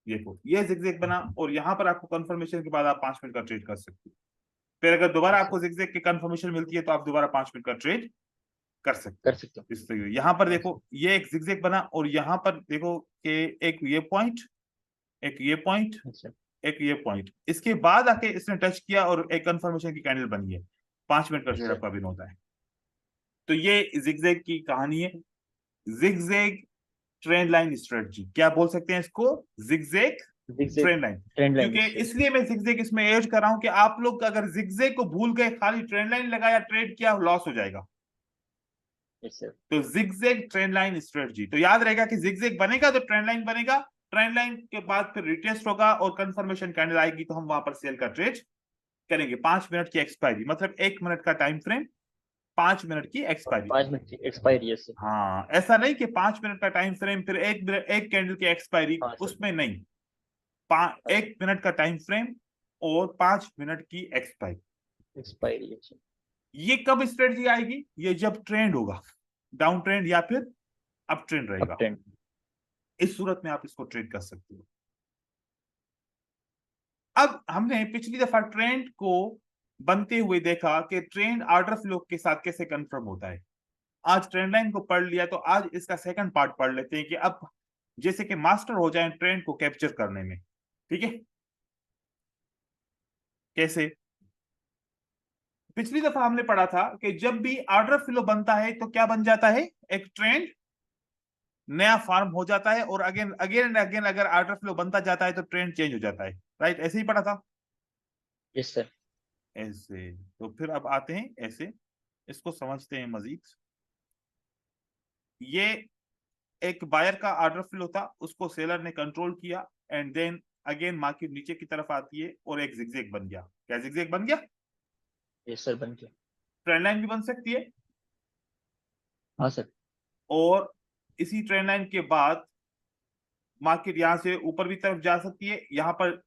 देखो ये जिगजैग बना, और यहाँ पर आपको कंफर्मेशन के बाद आप 5 मिनट का ट्रेड कर सकते हो। फिर अगर दोबारा Yes, आपको जिगजैग की कंफर्मेशन मिलती है तो आप दोबारा 5 मिनट का ट्रेड कर सकते कर हो। सकते हो। इस तरीके यहाँ पर Yes, देखो ये एक जिगजैग बना, और यहाँ पर देखो कि एक ये पॉइंट, एक ये पॉइंट, yes, sir. एक ये पॉइंट, इसके बाद आके इसने टच किया और एक कंफर्मेशन की कैंडल बनी है। 5 मिनट का Yes, ट्रेड sir. आपका विन होता है। तो ये जिगजैग की कहानी है, जिगजैग ट्रेंड लाइन स्ट्रेटजी, क्या बोल सकते हैं इसको, zigzag Zigzag trend line. trend line क्योंकि strategy. इसलिए मैं जिगजैग इसमें ऐड कर रहा हूं कि आप लोग अगर जिगजैग को भूल गए, खाली ट्रेंड लाइन लगाया, ट्रेड किया, लॉस हो जाएगा। Yes, sir. तो जिगजैग ट्रेंड लाइन स्ट्रेटजी, तो याद रहेगा कि जिगजैग बनेगा तो ट्रेंड लाइन बनेगा, ट्रेंड लाइन के बाद फिर रिटेस्ट होगा और कंफर्मेशन कैंडल आएगी तो हम वहां पर सेल का ट्रेड करेंगे। 5 मिनट की एक्सपायरी, मतलब 1 मिनट का टाइम फ्रेम, 5 मिनट की एक्सपायरी। 5 मिनट की एक्सपायरी। Yes sir. हाँ, ऐसा नहीं कि 5 मिनट का टाइम फ्रेम फिर एक कैंडल की एक्सपायरी, हाँ सर। उसमें नहीं। 1 मिनट का टाइम फ्रेम और 5 मिनट की एक्सपायरी। एक्सपायरी। अच्छा। ये कब स्ट्रेटजी आएगी, ये जब ट्रेंड होगा, डाउन ट्रेंड या फिर अप ट्रेंड अप रहेगा, ट्रेंड। इस सूरत में आप इसको ट्रेड कर सकते हो। अब हमने पिछली दफा ट्रेंड को बनते हुए देखा कि ट्रेंड ऑर्डर फ्लो के साथ कैसे कंफर्म होता है। आज ट्रेंड लाइन को पढ़ लिया, तो आज इसका सेकंड पार्ट पढ़ लेते हैं कि अब जैसे कि मास्टर हो जाए ट्रेंड को कैप्चर करने में। ठीक है, कैसे? पिछली दफा हमने पढ़ा था कि जब भी ऑर्डर फ्लो बनता है तो क्या बन जाता है, एक ट्रेंड नया फॉर्म हो जाता है, और अगेन अगेन एंड अगेन अगर ऑर्डर फ्लो बनता जाता है तो ट्रेंड चेंज हो जाता है। राइट, ऐसे ही पढ़ा था। Yes sir. ऐसे, तो फिर अब आते हैं ऐसे, इसको समझते हैं मजीद। ये एक बायर का ऑर्डर फ्लो था, उसको सेलर ने कंट्रोल किया, एंड देन अगेन मार्केट नीचे की तरफ आती है और एक जिगजैग बन गया। क्या जिगजैग बन गया? यस सर, बन गया। ट्रेंड लाइन भी बन सकती है, हाँ सर। और इसी ट्रेंड लाइन के बाद मार्केट यहां से ऊपर भी तरफ जा सकती है, यहाँ पर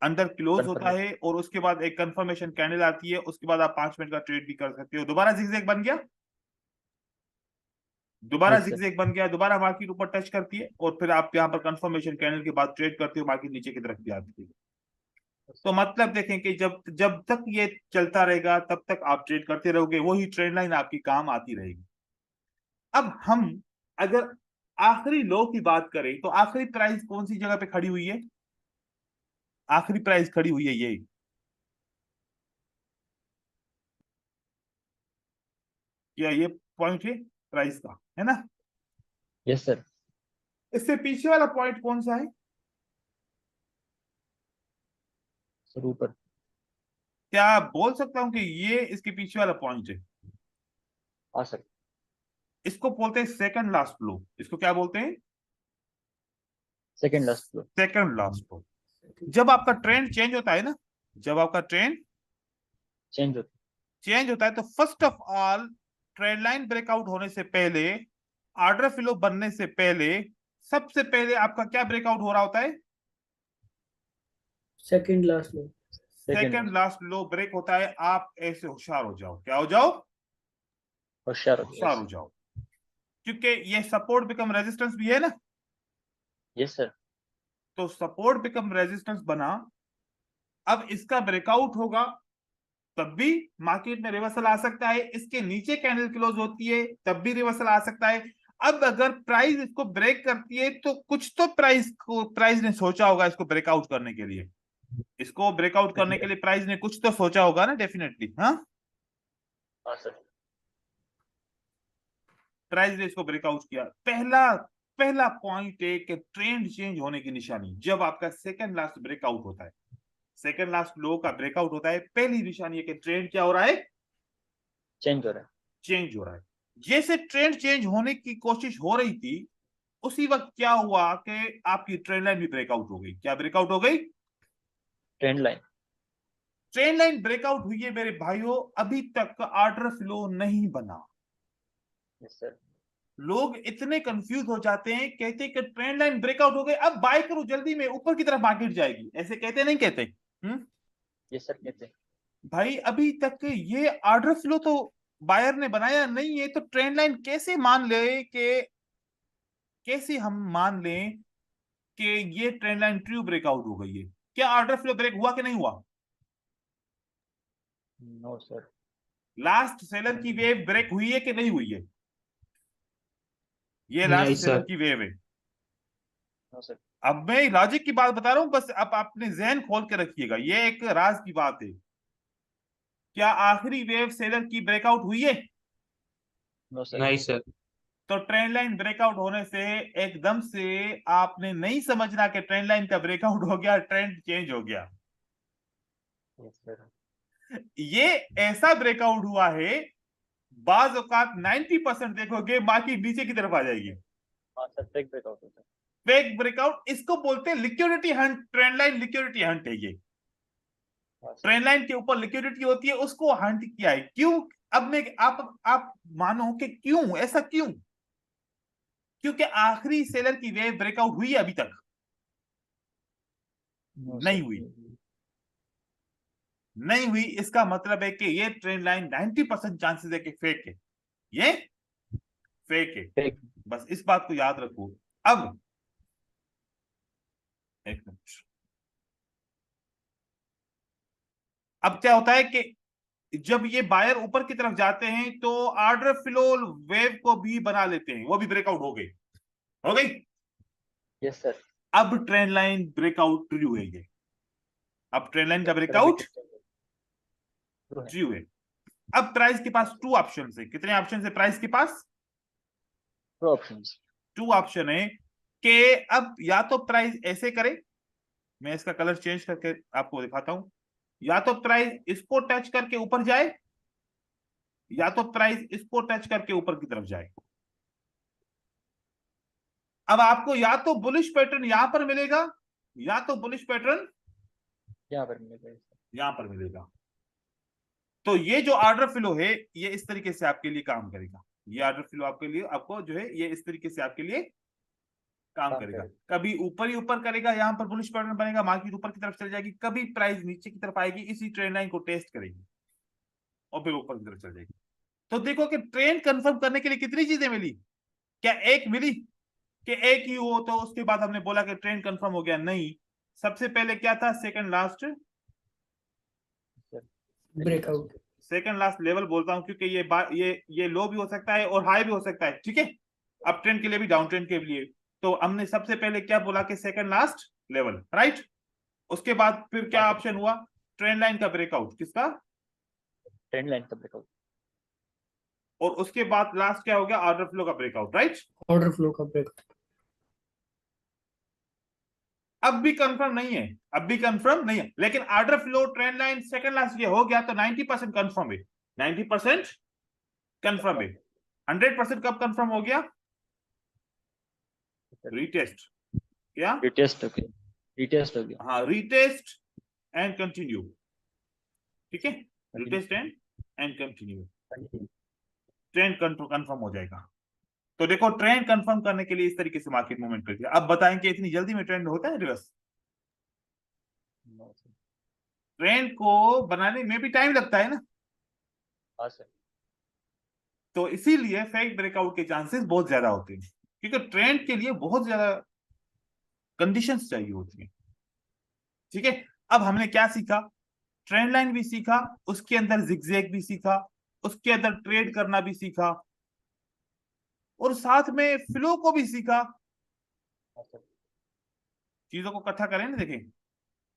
अंडर क्लोज होता है, और उसके बाद एक कंफर्मेशन कैंडल आती है, उसके बाद आप 5 मिनट का ट्रेड भी कर सकते हो। दोबारा जिगजैग बन गया, दोबारा यस सर। जिगजैग बन गया, दोबारा मार्केट ऊपर टच करती है, और फिर आप यहाँ पर कंफर्मेशन कैंडल के बाद ट्रेड करते हो, मार्केट नीचे की तरफ भी आती है। तो मतलब देखें कि जब जब तक ये चलता रहेगा तब तक आप ट्रेड करते रहोगे, वही ट्रेंड लाइन आपकी काम आती रहेगी। अब हम अगर आखिरी लो की बात करें तो आखिरी प्राइस कौन सी जगह पे खड़ी हुई है? आखिरी प्राइस खड़ी हुई है ये, क्या ये पॉइंट है प्राइस का, है ना? Yes sir. इससे पीछे वाला पॉइंट कौन सा है? सर ऊपर। क्या बोल सकता हूं कि ये इसके पीछे वाला पॉइंट है? हाँ सर। इसको बोलते हैं सेकंड लास्ट लो। इसको क्या बोलते हैं? Second last flow. Second last low. जब आपका ट्रेंड चेंज होता है ना, जब आपका ट्रेंड चेंज होता चेंज होता है तो first of all trend line breakout होने से पहले, ऑर्डर फ्लो बनने से पहले, सबसे पहले आपका क्या ब्रेकआउट हो रहा होता है? सेकंड लास्ट लो। सेकंड लास्ट लो ब्रेक होता है। आप ऐसे होशियार हो जाओ, क्या हो जाओ? होशियार हो होशियार हो जाओ, क्योंकि ये सपोर्ट बिकम रेजिस्टेंस भी है ना। Yes sir. तो सपोर्ट बिकम रेजिस्टेंस बना, अब इसका ब्रेकआउट होगा तब भी मार्केट में रिवर्सल आ सकता है, इसके नीचे कैंडल क्लोज होती है तब भी रिवर्सल आ सकता है। अब अगर प्राइस इसको ब्रेक करती है तो कुछ तो प्राइस ने सोचा होगा इसको ब्रेकआउट करने के लिए, इसको ब्रेकआउट करने के लिए प्राइस ने कुछ तो सोचा होगा ना, डेफिनेटली। हाँ, हाँ सर। प्राइस ने इसको ब्रेकआउट किया। पहला पहला पॉइंट है कि ट्रेंड चेंज होने की निशानी जब आपका सेकंड लास्ट ब्रेकआउट होता है, सेकंड लास्ट लो का ब्रेकआउट होता है, पहली निशानी है कि ट्रेंड क्या हो रहा है? चेंज हो रहा है। चेंज हो रहा है। जैसे ट्रेंड चेंज होने की कोशिश हो रही थी, उसी वक्त क्या हुआ कि आपकी ट्रेंड लाइन भी ब्रेकआउट हो गई। क्या ब्रेकआउट हो गई? Trend line. Trend line breakout हुई है मेरे भाइयों, अभी तक ऑर्डर फ्लो नहीं बना। Yes sir. लोग इतने कंफ्यूज हो जाते हैं, कहते हैं कि ट्रेंड लाइन ब्रेकआउट हो गई, अब बाय करो जल्दी में, ऊपर की तरफ मार्केट जाएगी, ऐसे कहते नहीं कहते? यस सर कहते हैं। भाई अभी तक ये ऑर्डर फ्लो तो बायर ने बनाया नहीं है, तो ट्रेंड लाइन कैसे मान ले कि, कैसे हम मान लें कि ये ट्रेंड लाइन ट्रू ब्रेकआउट हो गई है? क्या ऑर्डर फ्लो ब्रेक हुआ कि नहीं हुआ? No sir. लास्ट सेलर की वेव ब्रेक हुई है कि नहीं हुई है? ये लास्ट नहीं सेलर सर। की वेव है। No sir. अब मैं लॉजिक की बात बता रहा हूं, बस अब अपने जहन खोल के रखिएगा, ये एक राज की बात है। क्या आखिरी वेव सेलर की ब्रेकआउट हुई है? No sir. नहीं सर। तो ट्रेंड लाइन ब्रेकआउट होने से एकदम से आपने नहीं समझना कि ट्रेंड लाइन का ब्रेकआउट हो गया, ट्रेंड चेंज हो गया। Yes sir. ये ऐसा ब्रेकआउट हुआ है, बाज औकात 90% देखोगे बाकी नीचे की तरफ आ जाएगी। हाँ सर, फेक ब्रेकआउट होता है। फेक ब्रेकआउट, इसको बोलते हैं liquidity Hunt. Trend line liquidity Hunt है ये। हाँ सर। ट्रेंड लाइन के ऊपर लिक्विडिटी होती है, उसको हंट किया है। क्यों? अब मैं आप मानो कि क्यों ऐसा, क्यों? क्योंकि आखिरी सेलर की वेव ब्रेकआउट हुई है अभी तक? नो नहीं सर। हुई। नहीं हुई, इसका मतलब है कि ये ट्रेंड लाइन 90% चांसेस है कि फेक है, ये फेक है। फेक। बस इस बात को याद रखो। अब एक मिनट, अब क्या होता है कि जब ये बायर ऊपर की तरफ जाते हैं तो ऑर्डर फ्लो वेव को भी बना लेते हैं, वो भी ब्रेकआउट हो गई, हो गई। Yes sir. अब ट्रेंड लाइन ब्रेकआउट ट्रू है ये। अब ट्रेंड लाइन का सर, अभी ब्रेकआउट true है। ट्रू है। अब प्राइस के पास टू ऑप्शन है। कितने ऑप्शन है प्राइस के पास? Two options. टू ऑप्शन है कि अब या तो प्राइस ऐसे करे, मैं इसका कलर चेंज करके आपको दिखाता हूं, या तो प्राइस इसको टच करके ऊपर जाए, या तो प्राइस इसको टच करके ऊपर की तरफ जाए। अब आपको या तो बुलिश पैटर्न यहां पर मिलेगा, या तो बुलिश पैटर्न यहाँ पर मिलेगा। यहां पर मिलेगा। तो ये जो ऑर्डर फ्लो है ये इस तरीके से आपके लिए काम करेगा। ये ऑर्डर फ्लो आपके लिए, आपको जो है ये इस तरीके से आपके लिए काम करेगा। कभी ऊपर ही ऊपर करेगा, यहां पर बुलिश पैटर्न बनेगा, मार्केट ऊपर की तरफ चल जाएगी, कभी प्राइस नीचे की तरफ आएगी, इसी ट्रेंड लाइन को टेस्ट करेगी और फिर ऊपर की तरफ चल जाएगी। तो देखो कि ट्रेंड कंफर्म करने के लिए कितनी चीजें मिली। क्या एक मिली कि एक ही हो तो उसके बाद हमने बोला कि ट्रेंड कंफर्म हो गया? नहीं। सबसे पहले क्या था? Second last breakout. Second last level बोलता हूं क्योंकि ये लो भी हो सकता है और हाई भी हो सकता है, ठीक है, अप ट्रेंड के लिए भी डाउन ट्रेंड के लिए। तो हमने सबसे पहले क्या बोला कि सेकंड लास्ट लेवल, राइट। उसके बाद फिर क्या ऑप्शन हुआ? ट्रेंड लाइन का ब्रेकआउट। किसका? ट्रेंड लाइन का ब्रेकआउट। और उसके बाद लास्ट क्या हो गया? ऑर्डर फ्लो का ब्रेकआउट, राइट। ऑर्डर फ्लो का ब्रेकआउट। अब भी कंफर्म नहीं है, अब भी कंफर्म नहीं है, लेकिन order flow trend line second last ये हो गया तो 90% कंफर्म है। 90% कंफर्म है। 100% कब कंफर्म हो गया? रीटेस्ट। क्या? रिटेस्ट हो गया। रिटेस्ट हो गया। हाँ, रीटेस्ट एंड कंटिन्यू, ठीक है, retest and continue, trend confirm हो जाएगा। तो देखो ट्रेंड कंफर्म करने के लिए इस तरीके से मार्केट मूवमेंट करती है। अब बताएं कि इतनी जल्दी में ट्रेंड होता है रिवर्स? No sir. ट्रेंड को बनाने में भी टाइम लगता है ना, हाँ सर। तो इसीलिए फेक ब्रेकआउट के चांसेस बहुत ज्यादा होते हैं, क्योंकि ट्रेंड के लिए बहुत ज्यादा कंडीशंस चाहिए होती है, ठीक है। अब हमने क्या सीखा? ट्रेंड लाइन भी सीखा, उसके अंदर जिगजैग भी सीखा, उसके अंदर ट्रेड करना भी सीखा, और साथ में फ्लो को भी सीखा। हाँ सर। चीजों को इकट्ठा करें ना, देखें।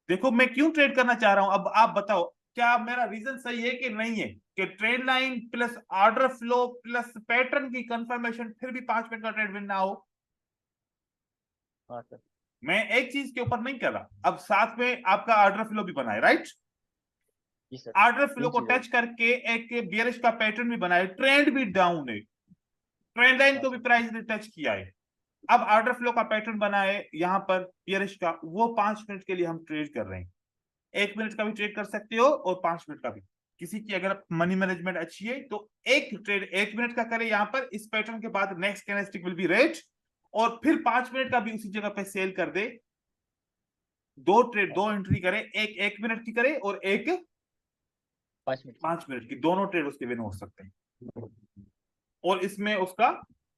देखो मैं क्यों ट्रेड करना चाह रहा हूं, अब आप बताओ क्या मेरा रीजन सही है कि नहीं है? कि trade line plus order flow plus pattern की कंफर्मेशन फिर भी 5 मिनट का ट्रेड विन ना हो। हाँ सर। मैं एक चीज के ऊपर नहीं कर रहा, अब साथ में आपका ऑर्डर फ्लो भी बनाए, राइट। जी सर। ऑर्डर फ्लो को टच करके एक बियरिश का पैटर्न भी बनाए, ट्रेंड भी डाउन है, ट्रेंड लाइन को भी प्राइस ने टच किया है। अब ऑर्डर फ्लो का पैटर्न बना है यहां पर बियरिश का, वो 5 मिनट के लिए हम ट्रेड कर रहे हैं। 1 मिनट का भी ट्रेड कर सकते हो और 5 मिनट का भी। किसी की अगर मनी मैनेजमेंट अच्छी है तो एक ट्रेड 1 मिनट का करे यहाँ पर, इस पैटर्न के बाद next candlestick will be red, और फिर 5 मिनट का भी उसी जगह पे सेल कर दे। दो एंट्री करे, एक 1 मिनट की करे और एक 5 मिनट 5 मिनट की, दोनों ट्रेड उसके विन हो सकते हैं, और इसमें उसका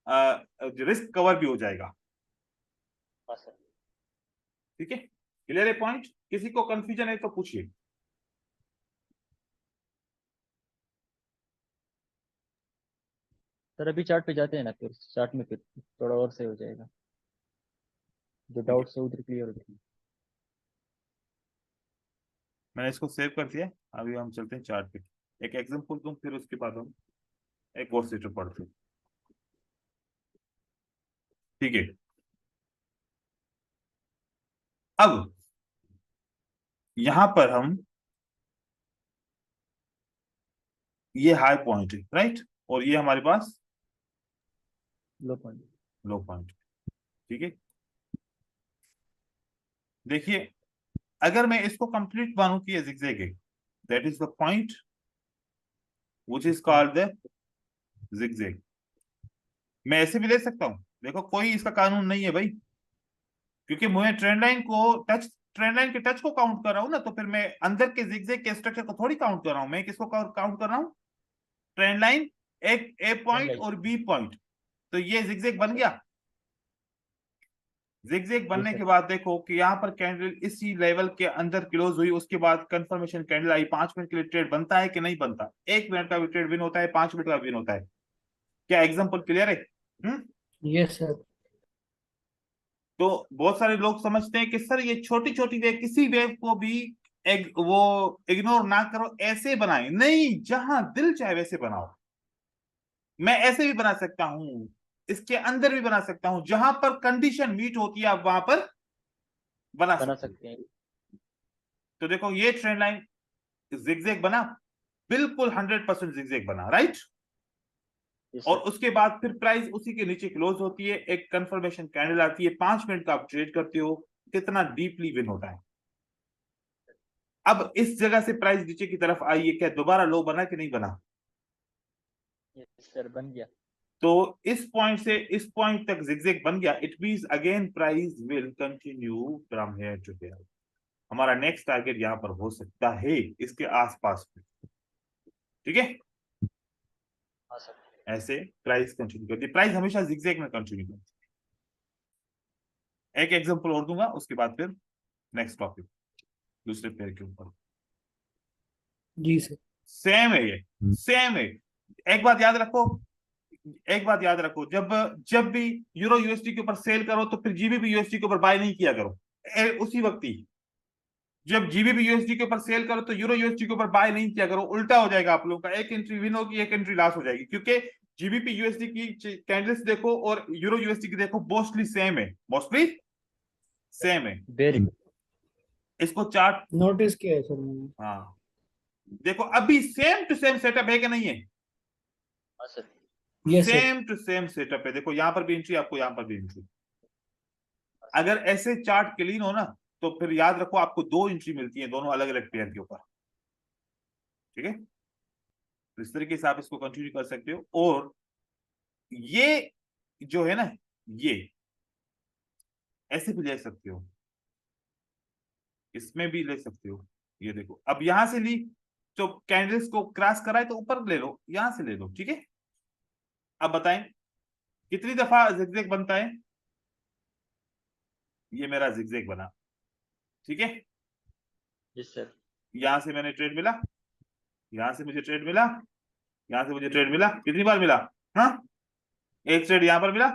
रिस्क कवर भी हो जाएगा। हाँ सर। ठीक है, क्लियर है पॉइंट? किसी को कंफ्यूजन है तो पूछिए। सर अभी चार्ट पे जाते हैं ना, फिर चार्ट में फिर थोड़ा और से हो जाएगा, जो डाउट है उधर क्लियर हो जाएगा। मैंने इसको सेव कर दिया, अभी हम चलते हैं चार्ट पे। एक एग्जांपल दूं, फिर उसके बाद हम एक और सेट पढ़ते हैं। ठीक है, अब यहां पर हम, ये हाई पॉइंट है राइट, और ये हमारे पास लो पॉइंट। लो पॉइंट। ठीक है, देखिए अगर मैं इसको कंप्लीट मानूं कि ये zigzag है, that is the point which is called the zigzag। मैं ऐसे भी ले सकता हूं, देखो कोई इसका कानून नहीं है भाई, क्योंकि मुझे ट्रेंड लाइन के टच को काउंट कर रहा हूं ना, तो फिर मैं अंदर के zigzag के स्ट्रक्चर को थोड़ी काउंट कर रहा हूं, मैं किसको काउंट कर रहा हूं? ट्रेंड लाइन, एक ए पॉइंट line। और बी पॉइंट, तो ये zigzag बन गया। zigzag बनने sir। के बाद देखो कि यहाँ पर कैंडल इसी लेवल के अंदर क्लोज हुई, उसके बाद कंफर्मेशन कैंडल आई, 5 मिनट के लिए ट्रेड बनता है कि नहीं बनता? 1 मिनट का भी ट्रेड विन होता है, 5 मिनट का विन होता है। क्या एग्जांपल क्लियर है? Yes sir. तो बहुत सारे लोग समझते हैं कि सर ये छोटी छोटी वेव, किसी वेव को भी वो इग्नोर ना करो, ऐसे बनाए, नहीं, जहां दिल चाहे वैसे बनाओ। मैं ऐसे भी बना सकता हूं, इसके अंदर भी बना सकता हूं, जहां पर कंडीशन मीट होती है आप वहां पर बना सकते हैं। हैं। तो देखो ये ट्रेंड लाइन zigzag बना, बिल्कुल 100% zigzag बना, राइट? Yes, और sir। उसके बाद फिर प्राइस उसी के नीचे क्लोज होती है, एक कंफर्मेशन कैंडल आती है, 5 मिनट का आप ट्रेड करते हो, कितना डीपली विन होता है। अब इस जगह से प्राइस नीचे की तरफ आई है, क्या दोबारा लो बना कि नहीं बना? Yes, sir, बन गया। तो इस पॉइंट से इस पॉइंट तक zigzag बन गया, it means again price will continue from here to here. हमारा नेक्स्ट टारगेट यहां पर हो सकता है इसके आसपास में। ठीक है, हाँ सर। ऐसे प्राइस कंटिन्यू करती है, प्राइस हमेशा zigzag में कंटिन्यू करती है। एक एग्जांपल और दूंगा, उसके बाद फिर नेक्स्ट टॉपिक दूसरे पेयर के ऊपर। जी सर। सेम है ये, सेम है। एक बात याद रखो, एक बात याद रखो, जब भी यूरो यूएसडी के ऊपर सेल करो तो फिर जीबीपी यूएसडी के ऊपर बाय नहीं किया करो उसी वक्त ही। जब जीबीपी यूएसडी के ऊपर सेल करो तो यूरो यूएसडी के ऊपर बाय नहीं किया करो, उल्टा हो जाएगा आप लोगों का, एक एंट्री विन होगी, एक एंट्री लॉस हो जाएगी, क्योंकि जीबीपी यूएसडी की कैंडल्स देखो और यूरो यूएसडी की देखो, मोस्टली सेम है, मोस्टली सेम है। वेरी इसको चार्ट, नोटिस किया है सर मैंने। हाँ देखो अभी सेम टू सेम सेटअप है कि नहीं है? हाँ sir. Yes sir. Same to same setup है, देखो यहाँ पर भी एंट्री, आपको यहाँ पर भी एंट्री। अगर ऐसे चार्ट क्लीन हो ना, तो फिर याद रखो आपको 2 एंट्री मिलती है, दोनों अलग अलग पेयर के ऊपर। ठीक है, तो इस तरीके से आप इसको कंटिन्यू कर सकते हो। और ये जो है ना, ये ऐसे भी ले सकते हो, इसमें भी ले सकते हो। ये देखो अब यहां से ली तो कैंडल्स को क्रॉस करा है तो ऊपर ले लो, यहां से ले लो। ठीक है, अब बताएं कितनी दफा zigzag बनता है? ये मेरा zigzag बना, ठीक है। Yes sir. यहां से मैंने ट्रेड मिला, यहां से मुझे ट्रेड मिला, यहां से मुझे ट्रेड मिला, कितनी बार मिला? हाँ, एक ट्रेड यहां पर मिला,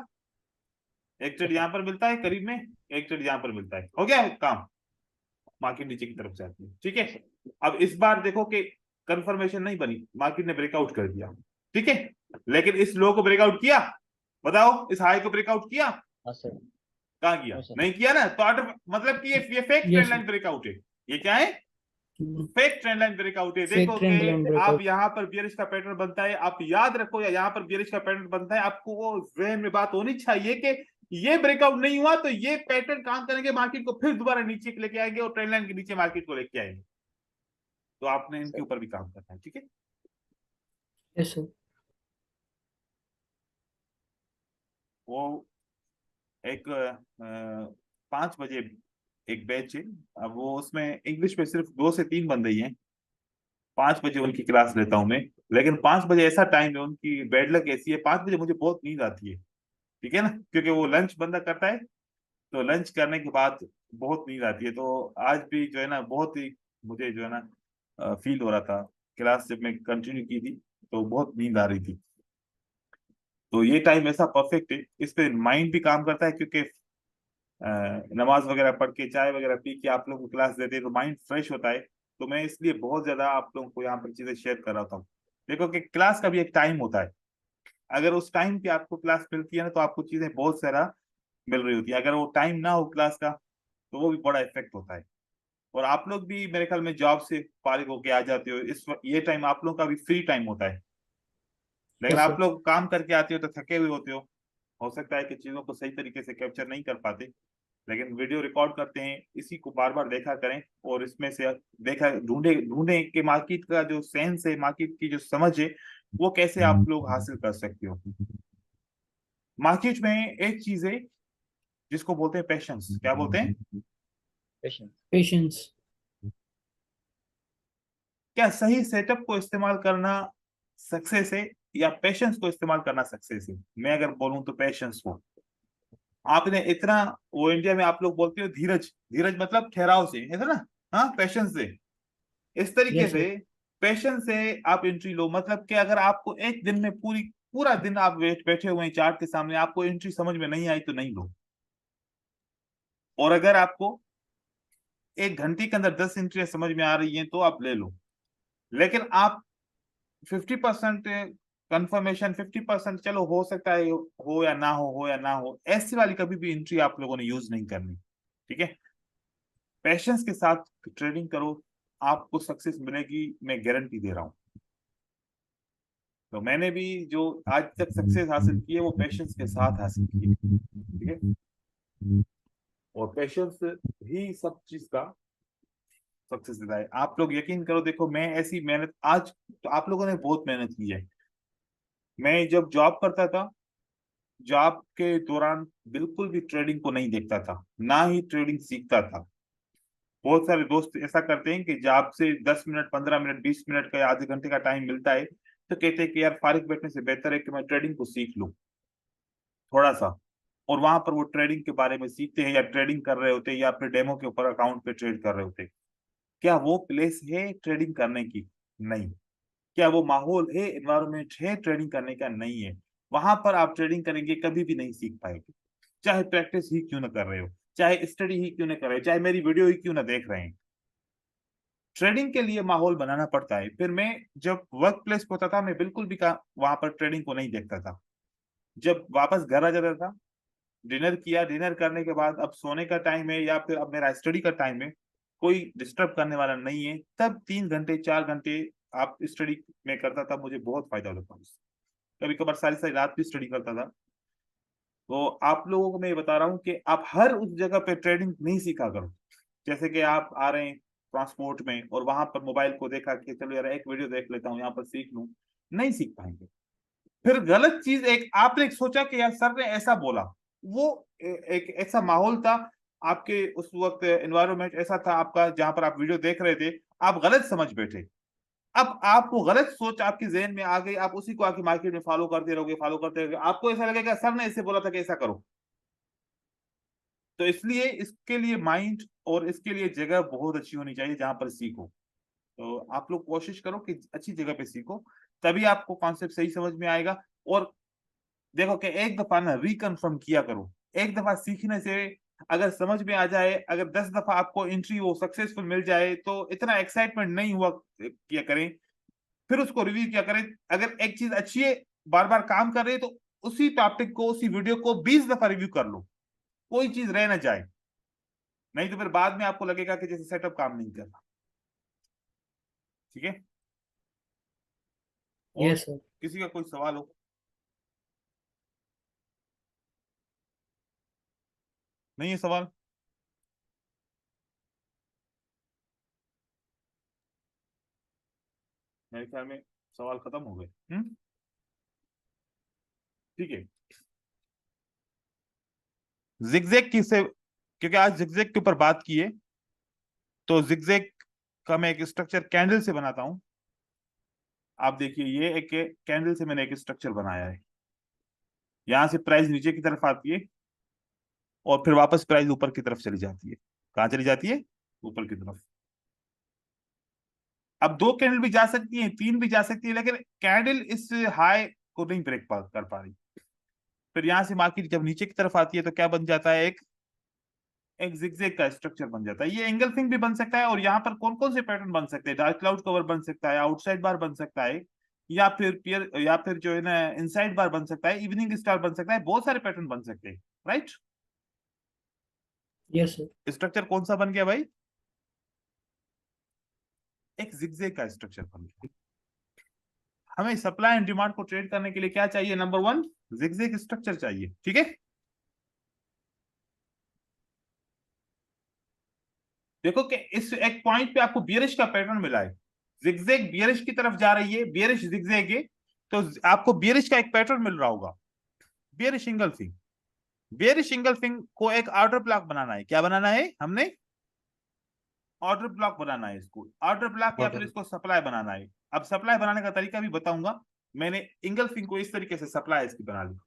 एक ट्रेड यहां पर मिलता है करीब में, एक ट्रेड यहां पर मिलता है, हो गया काम, मार्केट नीचे की तरफ जाती है। ठीक है, अब इस बार देखो कि कंफर्मेशन नहीं बनी, मार्केट ने ब्रेकआउट कर दिया, ठीक है, लेकिन इस लो को ब्रेकआउट किया? बताओ, इस हाई को ब्रेकआउट किया? हाँ सर। कहाँ किया? हाँ सर। नहीं किया ना, तो मतलब कि ये फेक ट्रेंड लाइन ब्रेकआउट है। ये क्या है? फेक ट्रेंड लाइन ब्रेकआउट है। देखो कि आप यहाँ पर बियरिश का पैटर्न बनता है, आप याद रखो, या यहाँ पर बियरिश का पैटर्न बनता है, आपको वो जहन में बात होनी चाहिए कि ये ब्रेकआउट नहीं हुआ तो ये पैटर्न काम करेंगे, मार्केट को फिर दोबारा नीचे लेके आएंगे और ट्रेंड लाइन के नीचे मार्केट को लेके आएंगे। तो आपने इनके सर ऊपर भी काम करना है, ठीक है। Yes sir. वो एक 5 बजे एक बैच है। अब वो उसमें इंग्लिश में सिर्फ 2 से 3 बंदे ही हैं। 5 बजे उनकी क्लास लेता हूँ मैं। लेकिन 5 बजे ऐसा टाइम है, उनकी बैड लक ऐसी है, 5 बजे मुझे बहुत नींद आती है, ठीक है ना, क्योंकि वो लंच बंदा करता है। तो लंच करने के बाद बहुत नींद आती है। तो आज भी जो है ना, बहुत ही मुझे जो है ना फील हो रहा था। क्लास जब मैं कंटिन्यू की थी तो बहुत नींद आ रही थी। तो ये टाइम ऐसा परफेक्ट है, इस पे माइंड भी काम करता है, क्योंकि नमाज वगैरह पढ़ के चाय वगैरह पी के आप लोग को क्लास देते हैं तो माइंड फ्रेश होता है। तो मैं इसलिए बहुत ज्यादा आप लोगों को यहाँ पर चीजें शेयर कर रहा हूँ। देखो कि क्लास का भी एक टाइम होता है। अगर उस टाइम की आपको क्लास मिलती है ना, तो आपको चीजें बहुत सारा मिल रही होती है। अगर वो टाइम ना हो क्लास का, तो वो भी बड़ा इफेक्ट होता है। और आप लोग भी मेरे ख्याल में जॉब से फारिग होके आ जाते हो, ये टाइम आप लोगों का भी फ्री टाइम होता है। लेकिन यस आप सर। लोग काम करके आते हो तो थके हुए होते हो सकता है कि चीजों को सही तरीके से कैप्चर नहीं कर पाते। लेकिन वीडियो रिकॉर्ड करते हैं, इसी को बार बार देखा करें, और इसमें से देखा ढूंढे ढूंढे कि मार्केट का जो सेंस है, मार्केट की जो समझ है, वो कैसे आप लोग हासिल कर सकते हो। मार्केट में एक चीज है जिसको बोलते हैं पेशेंस। क्या बोलते हैं? पेशेंस। पेशेंस। क्या सही सेटअप को इस्तेमाल करना सक्सेस है, या पेशेंस को इस्तेमाल करना सक्सेस है? मैं अगर बोलूं तो पेशेंस को। आपने इतना, वो इंडिया में आप लोग बोलते हो धीरज, धीरज मतलब ठहराव से, है ना? हाँ, पेशेंस से। इस तरीके यस से सर। पेशेंस से आप एंट्री लो। मतलब कि अगर आपको एक दिन में पूरा दिन आप बैठे हुए हैं चार्ट के सामने, आपको एंट्री समझ में नहीं आई तो नहीं लो। और अगर आपको 1 घंटे के अंदर 10 एंट्रियां समझ में आ रही हैं तो आप ले लो। लेकिन आप 50% कंफर्मेशन, 50% चलो हो सकता है हो या ना हो या ना हो, ऐसी वाली कभी भी एंट्री आप लोगों ने यूज नहीं करनी, ठीक है। पेशेंस के साथ ट्रेडिंग करो, आपको सक्सेस मिलेगी, मैं गारंटी दे रहा हूँ। तो मैंने भी जो आज तक सक्सेस हासिल की है वो पेशेंस के साथ हासिल की है, ठीक है। और पेशेंस ही सब चीज का सक्सेस देता है। आप लोग यकीन करो, देखो मैं ऐसी मेहनत आज, तो आप लोगों ने बहुत मेहनत की है। मैं जब जॉब करता था, जॉब के दौरान बिल्कुल भी ट्रेडिंग को नहीं देखता था, ना ही ट्रेडिंग सीखता था। बहुत सारे दोस्त ऐसा करते हैं कि जॉब से 10 मिनट, 15 मिनट, 20 मिनट का या आधे घंटे का टाइम मिलता है, तो कहते हैं कि यार फारिग बैठने से बेहतर है कि मैं ट्रेडिंग को सीख लूं थोड़ा सा। और वहां पर वो ट्रेडिंग के बारे में सीखते हैं, या ट्रेडिंग कर रहे होते हैं, या अपने डेमो के ऊपर अकाउंट पे ट्रेड कर रहे होते हैं। क्या वो प्लेस है ट्रेडिंग करने की? नहीं। क्या वो माहौल है, एनवायरमेंट है ट्रेडिंग करने का? नहीं है। वहां पर आप ट्रेडिंग करेंगे कभी भी नहीं सीख पाएंगे, चाहे प्रैक्टिस ही क्यों ना कर रहे हो, चाहे स्टडी ही क्यों ना कर रहे हो, चाहे मेरी वीडियो ही क्यों ना देख रहे हैं। ट्रेडिंग के लिए माहौल बनाना पड़ता है। फिर मैं जब वर्क प्लेस पे होता था, मैं बिल्कुल भी वहां पर ट्रेडिंग को नहीं देखता था। जब वापस घर आ जाता था, डिनर किया, डिनर करने के बाद अब सोने का टाइम है या फिर अब मेरा स्टडी का टाइम है, कोई डिस्टर्ब करने वाला नहीं है, तब 3 घंटे 4 घंटे आप स्टडी में करता था, मुझे बहुत फायदा होता था उससे। कभी कभार सारी सारी रात भी स्टडी करता था। तो आप लोगों को मैं ये बता रहा हूँ कि आप हर उस जगह पे ट्रेडिंग नहीं सीखा करो। जैसे कि आप आ रहे हैं ट्रांसपोर्ट में और वहां पर मोबाइल को देखा कि चलो यार एक वीडियो देख लेता हूँ, यहाँ पर सीख लूं, नहीं सीख पाएंगे। फिर गलत चीज, एक आपने एक सोचा कि यार सर ने ऐसा बोला, वो एक ऐसा माहौल था, आपके उस वक्त एनवायरनमेंट ऐसा था आपका जहां पर आप वीडियो देख रहे थे, आप गलत समझ बैठे। अब आपको गलत सोच आपकी जहन में आ गई, आप उसी को आके मार्केट में फॉलो करते रहोगे, फॉलो करते रहोगे, आपको ऐसा लगेगा सर ने ऐसे बोला था कि ऐसा करो। तो इसलिए इसके लिए माइंड और इसके लिए जगह बहुत अच्छी होनी चाहिए जहां पर सीखो। तो आप लोग कोशिश करो कि अच्छी जगह पे सीखो, तभी आपको कॉन्सेप्ट सही समझ में आएगा। और देखो कि एक दफा ना रिकन्फर्म किया करो। एक दफा सीखने से अगर समझ में आ जाए, अगर 10 दफा आपको एंट्री वो सक्सेसफुल मिल जाए, तो इतना एक्साइटमेंट नहीं हुआ किया करें, फिर उसको रिव्यू किया करें। अगर एक चीज अच्छी है, बार बार काम कर रही है, तो उसी टॉपिक को, उसी वीडियो को 20 दफा रिव्यू कर लो, कोई चीज रह ना जाए। नहीं तो फिर बाद में आपको लगेगा कि जैसे सेटअप काम नहीं कर रहा, ठीक है। और यस सर। किसी का कोई सवाल हो? नहीं है सवाल? मेरे ख्याल में सवाल खत्म हो गए। ठीक है, जिगजैग किसे, क्योंकि आज जिगजैग के ऊपर बात की है, तो जिगजैग का मैं एक स्ट्रक्चर कैंडल से बनाता हूं। आप देखिए, ये एक कैंडल से मैंने एक स्ट्रक्चर बनाया है। यहां से प्राइस नीचे की तरफ आती है और फिर वापस प्राइस ऊपर की तरफ चली जाती है। कहां चली जाती है? ऊपर की तरफ। अब 2 कैंडल भी जा सकती है, 3 भी जा सकती है, लेकिन कैंडल इस हाई को नहीं ब्रेक कर पा रही। फिर यहां से मार्केट जब नीचे की तरफ आती है तो क्या बन जाता है? एक जिगजैग का स्ट्रक्चर बन जाता है। ये एंगल्फिंग भी बन सकता है, और यहाँ पर कौन कौन से पैटर्न बन सकते हैं? डार्क क्लाउड कवर बन सकता है, आउटसाइड बार बन सकता है, या फिर पियर, या फिर जो है ना इनसाइड बार बन सकता है, इवनिंग स्टार बन सकता है, बहुत सारे पैटर्न बन सकते हैं। राइट? Yes sir. स्ट्रक्चर कौन सा बन गया भाई? एक जिगजैग का स्ट्रक्चर बन गया। हमें सप्लाई एंड डिमांड को ट्रेड करने के लिए क्या चाहिए? नंबर 1, जिगजैग स्ट्रक्चर चाहिए। ठीक है, देखो कि इस एक पॉइंट पे आपको बियरिश का पैटर्न मिला है, जिगजैग बियरिश की तरफ जा रही है, बियरिश जिगजैग है, तो आपको बियरिश का एक पैटर्न मिल रहा होगा, बियरिश इंगल्फिंग। बियरिश इंगल्फिंग को एक ऑर्डर ब्लॉक बनाना है। क्या बनाना है? हमने ऑर्डर ब्लॉक बनाना है इसको, ऑर्डर ब्लॉक, या फिर इसको सप्लाई बनाना है। अब सप्लाई बनाने का तरीका भी बताऊंगा। मैंने इंगल्फिंग को इस तरीके से सप्लाई इसकी बना ली।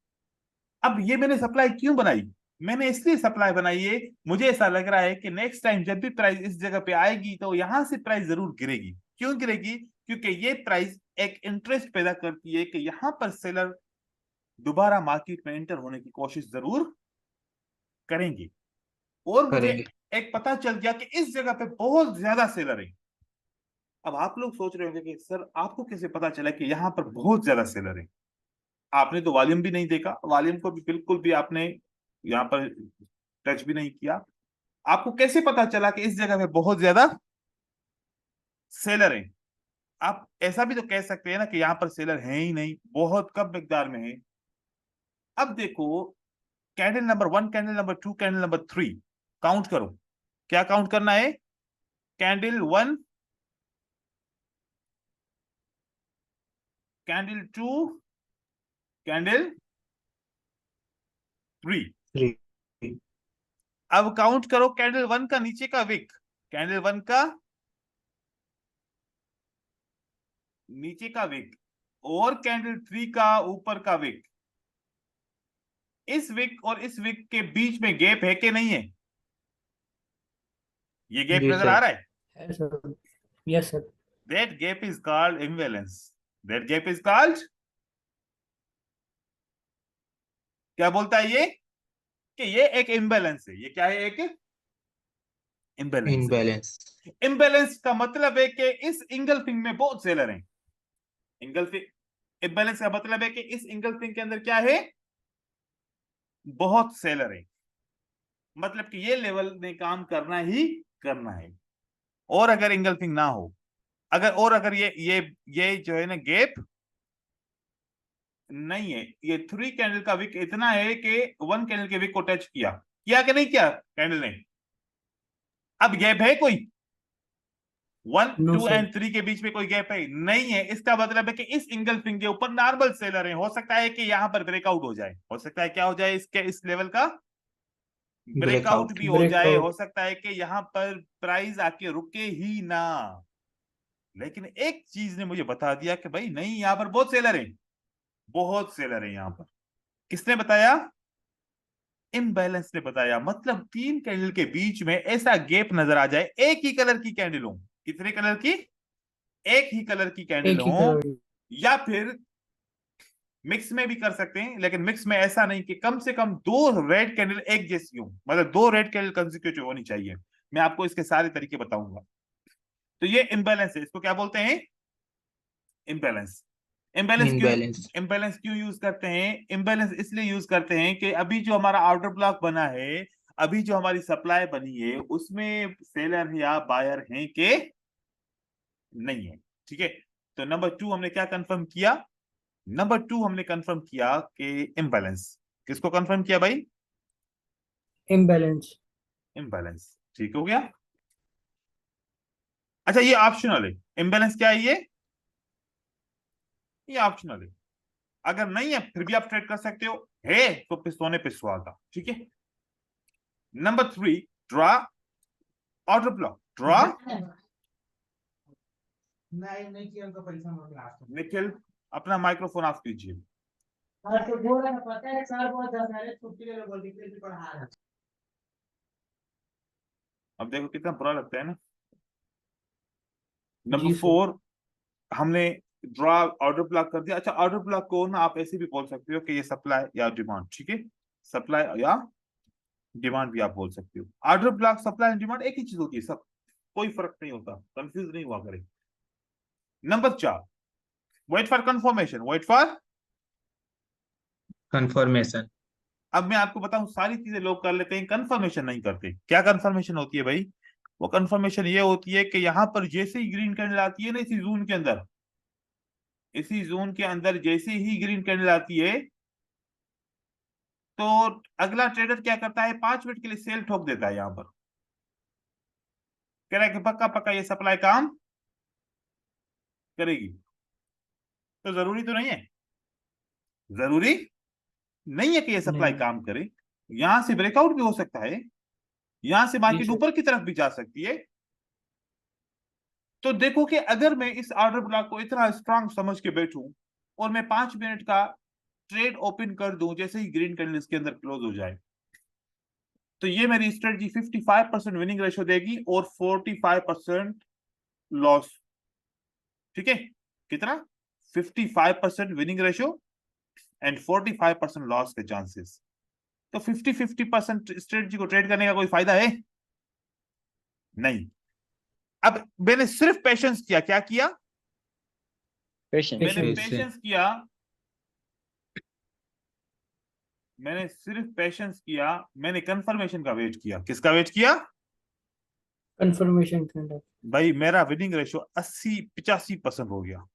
अब ये मैंने सप्लाई क्यों बनाई? मैंने इसलिए सप्लाई बनाई है, मुझे ऐसा लग रहा है कि नेक्स्ट टाइम जब भी प्राइस इस जगह पे आएगी तो यहां से प्राइस जरूर गिरेगी। क्यों गिरेगी? क्योंकि ये प्राइस एक इंटरेस्ट पैदा करती है कि यहां पर सेलर दोबारा मार्केट में एंटर होने की कोशिश जरूर करेंगे। और मुझे एक पता चल गया कि इस जगह पे बहुत ज्यादा सेलर है। अब आप लोग सोच रहे होंगे कि सर आपको कैसे पता चला कि यहां पर बहुत ज्यादा सेलर है? आपने तो वॉल्यूम भी नहीं देखा, वॉल्यूम को भी बिल्कुल भी आपने यहाँ पर टच भी नहीं किया। आपको कैसे पता चला कि इस जगह पे बहुत ज्यादा सेलर है? आप ऐसा भी तो कह सकते हैं ना कि यहाँ पर सेलर है ही नहीं, बहुत कम मिकदार में है। अब देखो, candle number 1, candle number 2, candle number 3 count करो। क्या काउंट करना है? Candle 1, candle 2, candle 3। 3। अब काउंट करो कैंडल 1 का नीचे का विक, कैंडल 1 का नीचे का विक, और कैंडल 3 का ऊपर का विक। इस विक और इस विक के बीच में गैप है कि नहीं है? ये गैप जी नजर आ सर। रहा है? है sir. Yes sir. That gap is called imbalance. That gap is called, क्या बोलता है ये? कि ये एक इम्बैलेंस है। ये क्या है? एक इम्बैलेंस है। इनबैलेंस। इम्बैलेंस का मतलब है कि इस इंगल्फिंग में बहुत सेलर हैं। इंगल्फिंग, इम्बैलेंस का मतलब है कि इस इंगल्फिंग के अंदर क्या है? बहुत सेलर है। मतलब कि ये लेवल में काम करना ही करना है। और अगर इंगल्फिंग ना हो, अगर ये जो है ना गैप नहीं है, ये 3 कैंडल का विक इतना है कि 1 कैंडल के विक को टच किया कि नहीं किया कैंडल ने? अब गैप है कोई? 1, नो 2 सर। एंड 3 के बीच में कोई गैप है? नहीं है। इसका मतलब है कि इस इंगल्फिंग के ऊपर नॉर्मल सेलर है। हो सकता है कि यहां पर ब्रेकआउट हो जाए, हो सकता है क्या हो जाए? इसके इस लेवल का ब्रेकआउट भी हो जाए, हो ब्रेकआउट। सकता है कि यहां पर प्राइस आके रुके ही ना। लेकिन एक चीज ने मुझे बता दिया कि भाई नहीं, यहां पर बहुत सेलर है, बहुत सेलर है यहां पर। किसने बताया? इम्बैलेंस ने बताया। मतलब 3 कैंडल के बीच में ऐसा गैप नजर आ जाए, एक ही कलर की कैंडल हो। कितने कलर की? एक ही कलर की कैंडल एक ही हो, कलर। या फिर मिक्स में भी कर सकते हैं, लेकिन मिक्स में ऐसा नहीं कि कम से कम 2 रेड कैंडल एक जैसी हो, मतलब 2 रेड कैंडल कंसेक्यूटिव होनी चाहिए। मैं आपको इसके सारे तरीके बताऊंगा। तो ये इम्बैलेंस है, इसको क्या बोलते हैं? इम्बैलेंस। इनबैलेंस। इम्बैलेंस क्यों यूज करते हैं? इम्बैलेंस इसलिए यूज करते हैं कि अभी जो हमारा आउटर ब्लॉक बना है, अभी जो हमारी सप्लाई बनी है, उसमें सेलर या बायर हैं कि नहीं है। ठीक है, तो नंबर 2 हमने क्या कंफर्म किया? नंबर 2 हमने कंफर्म किया कि इम्बैलेंस। किसको कंफर्म किया भाई? इम्बैलेंस। इम्बैलेंस। ठीक हो गया। अच्छा, ये ऑप्शनल है। इम्बैलेंस क्या है ये? ये ऑप्शनल है, अगर नहीं है फिर भी आप ट्रेड कर सकते हो, है तो फिर सोने पे सुहागा। ठीक है। Number 3, draw order block. Draw, नहीं किया तो पैसा मांग रहा है। निखिल अपना माइक्रोफोन ऑफ कीजिए। तो बोला ना, पता है सर बहुत ज्यादा है, छुट्टी ले लो, बोल के भी पढ़ा रहा है। अब देखो कितना बुरा लगता है ना। जी नंबर सर। 4, हमने ड्रा ऑर्डर ब्लॉक कर दिया। अच्छा, ऑर्डर ब्लॉक को ना आप ऐसे भी बोल सकते हो कि ये सप्लाई या डिमांड। ठीक है, सप्लाई या डिमांड भी आप बोल सकते हो। Order block, supply and demand एक ही चीज होती है, सब कोई फर्क नहीं होता, कंफ्यूज नहीं हुआ करे। Number 4, wait for confirmation. Wait for confirmation. अब मैं आपको बताऊं, सारी चीजें लोग कर लेते हैं, कंफर्मेशन नहीं करते। क्या कंफर्मेशन होती है भाई? वो कंफर्मेशन ये होती है कि यहां पर जैसे ही ग्रीन कैंडल आती है ना इसी जोन के अंदर, इसी जोन के अंदर जैसे ही ग्रीन कैंडल आती है तो अगला ट्रेडर क्या करता है, 5 मिनट के लिए सेल ठोक देता है। यहां पर कह रहा है कि पक्का पक्का ये सप्लाई काम करेगी। तो जरूरी तो नहीं है, जरूरी नहीं है कि ये सप्लाई नहीं। काम करे। यहां से ब्रेकआउट भी हो सकता है, यहां से मार्केट सर। ऊपर की तरफ भी जा सकती है। तो देखो कि अगर मैं इस ऑर्डर ब्लॉक को इतना स्ट्रांग समझ के बैठूं और मैं 5 मिनट का ट्रेड ओपन कर दूं जैसे ही ग्रीन कैंडल इसके अंदर क्लोज हो जाए, तो ये मेरी स्ट्रेटजी 55% विनिंग रेशियो देगी और 45% लॉस। ठीक है, कितना? 55% विनिंग रेशियो एंड 45% लॉस के चांसेस। तो 50-50% स्ट्रेटजी को ट्रेड करने का कोई फायदा है नहीं। अब मैंने सिर्फ पेशेंस किया। क्या किया? पेशेंस। मैंने Patience. पेशेंस किया, मैंने सिर्फ पेशेंस किया, मैंने कंफर्मेशन का वेट किया। किसका वेट किया? Confirmation candle. भाई मेरा विनिंग रेशियो 80-85% हो गया।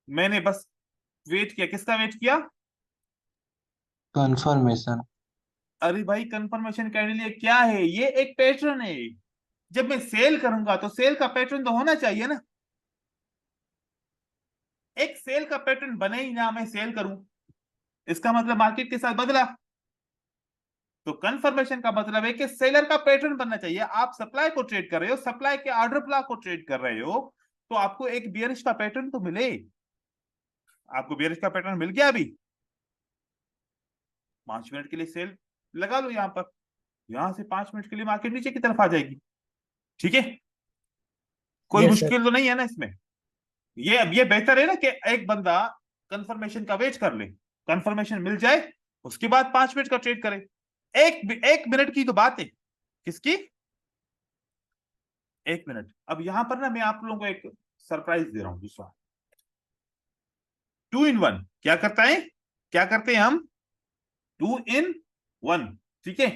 मैंने बस वेट किया। किसका वेट किया? कंफर्मेशन। अरे भाई कंफर्मेशन कैंडल ये क्या है? ये एक पैटर्न है। जब मैं सेल करूंगा तो सेल का पैटर्न तो होना चाहिए ना। एक सेल का पैटर्न बने ही ना, मैं सेल करूं, इसका मतलब मार्केट के साथ बदला। तो कंफर्मेशन का मतलब है कि सेलर का पैटर्न बनना चाहिए। आप सप्लाई को ट्रेड कर रहे हो, सप्लाई के ऑर्डर ब्लॉक को ट्रेड कर रहे हो, तो आपको एक बियरिश का पैटर्न तो मिले। आपको बियरिश का पैटर्न मिल गया। अभी 5 मिनट के लिए सेल लगा लो यहां पर, यहां से 5 मिनट के लिए मार्केट नीचे की तरफ आ जाएगी। ठीक है, कोई Yes, मुश्किल तो नहीं है ना इसमें। ये बेहतर है ना कि एक बंदा कंफर्मेशन का वेट कर ले, कंफर्मेशन मिल जाए, उसके बाद 5 मिनट का ट्रेड करे। एक मिनट की तो बात है। किसकी? 1 मिनट। अब यहां पर ना मैं आप लोगों को एक सरप्राइज दे रहा हूं दूसरा। 2 in 1 क्या करता है? क्या करते हैं हम? 2 in 1। ठीक है,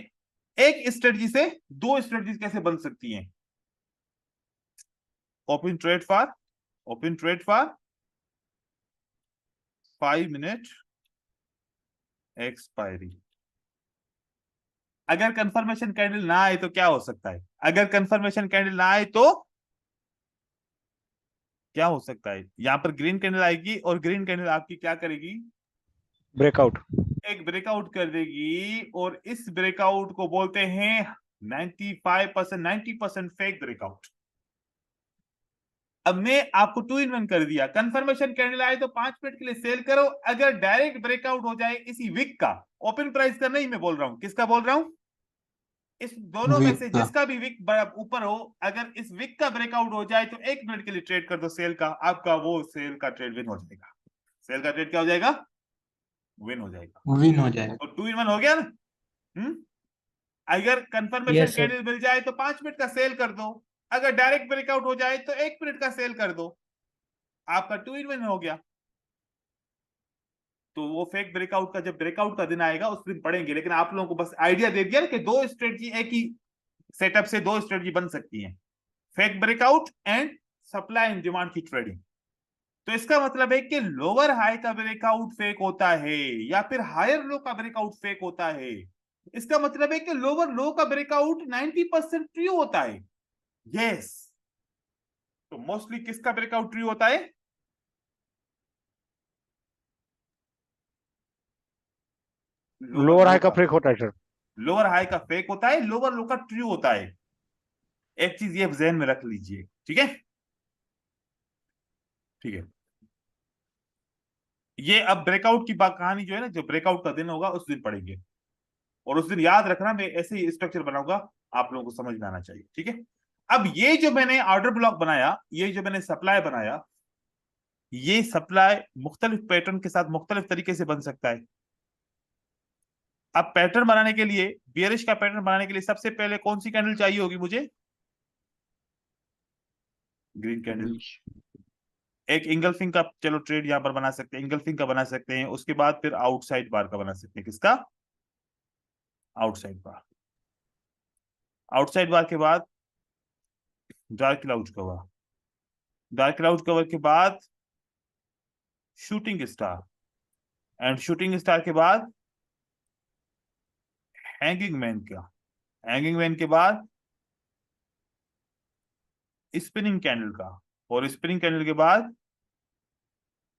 एक स्ट्रेटजी से दो स्ट्रेटजी कैसे बन सकती हैं? Open trade for 5 minute expiry. अगर कंफर्मेशन कैंडल ना आए तो क्या हो सकता है? अगर कंफर्मेशन कैंडल ना आए तो क्या हो सकता है? यहां पर ग्रीन कैंडल आएगी और ग्रीन कैंडल आपकी क्या करेगी? ब्रेकआउट। एक ब्रेकआउट कर देगी और इस ब्रेकआउट को बोलते हैं 90% फेक ब्रेकआउट। अब मैं आपको 2 in 1 कर दिया। कंफर्मेशन कैंडल आए तो 5 मिनट के लिए सेल करो। अगर डायरेक्ट ब्रेकआउट हो जाए इसी वीक का, ओपन प्राइस का नहीं मैं बोल रहा हूं, किसका बोल रहा हूं? इस दोनों में से वीक का। जिसका भी वीक ऊपर हो, अगर इस वीक का ब्रेकआउट हो जाए तो 1 मिनट के लिए ट्रेड कर दो सेल का, आपका वो सेल का ट्रेड विन हो जाएगा। सेल का ट्रेड क्या हो जाएगा? विन हो जाएगा। विन हो जाएगा। तो 2 in 1 हो गया ना। अगर कंफर्मेशन Yes, sir. कैंडल मिल जाए तो 5 मिनट का सेल कर दो, अगर डायरेक्ट ब्रेकआउट हो जाए तो 1 मिनट का सेल कर दो, आपका 2 in 1 हो गया। तो वो फेक ब्रेकआउट का जब ब्रेकआउट का दिन आएगा उस दिन पढ़ेंगे, लेकिन आप लोगों को बस आइडिया दे दिया कि दो स्ट्रेटजी एक ही सेटअप से दो स्ट्रेटजी बन सकती है, fake breakout and supply and demand की ट्रेडिंग। तो इसका मतलब है कि लोअर हाई का ब्रेकआउट फेक होता है या फिर हायर लो का ब्रेकआउट फेक होता है। इसका मतलब है कि लोअर लो का ब्रेकआउट 90% ट्रू होता है। यस, तो मोस्टली किसका ब्रेकआउट ट्रू होता है? लोअर हाई का फेक होता है सर। लोअर हाई का फेक होता है, लोअर लो का ट्रू होता है। एक चीज ये जहन में रख लीजिए, ठीक है। ठीक है, ये अब ब्रेकआउट की बात कहानी जो है ना, जो ब्रेकआउट का दिन होगा उस दिन पढ़ेंगे, और उस दिन याद रखना मैं ऐसे ही स्ट्रक्चर बनाऊंगा, आप लोगों को समझ में आना चाहिए, ठीक है। अब ये जो मैंने ऑर्डर ब्लॉक बनाया, ये जो मैंने सप्लाई बनाया, ये सप्लाई मुख्तलिफ पैटर्न के साथ मुख्तलिफ तरीके से बन सकता है। अब पैटर्न बनाने के लिए, बियरिश का पैटर्न बनाने के लिए सबसे पहले कौन सी कैंडल चाहिए होगी मुझे? Green candle. एक इंगल्फिंग का चलो ट्रेड यहां पर बना सकते हैं, इंगल्फिंग का बना सकते हैं, उसके बाद फिर आउटसाइड बार का बना सकते हैं। किसका? आउटसाइड बार। आउटसाइड बार के बाद dark cloud cover, dark cloud cover के बाद shooting star, and shooting star के बाद हैंगिंग मैन का, हैंगिंग मैन के बाद स्पिनिंग कैंडल का, और स्पिनिंग कैंडल के बाद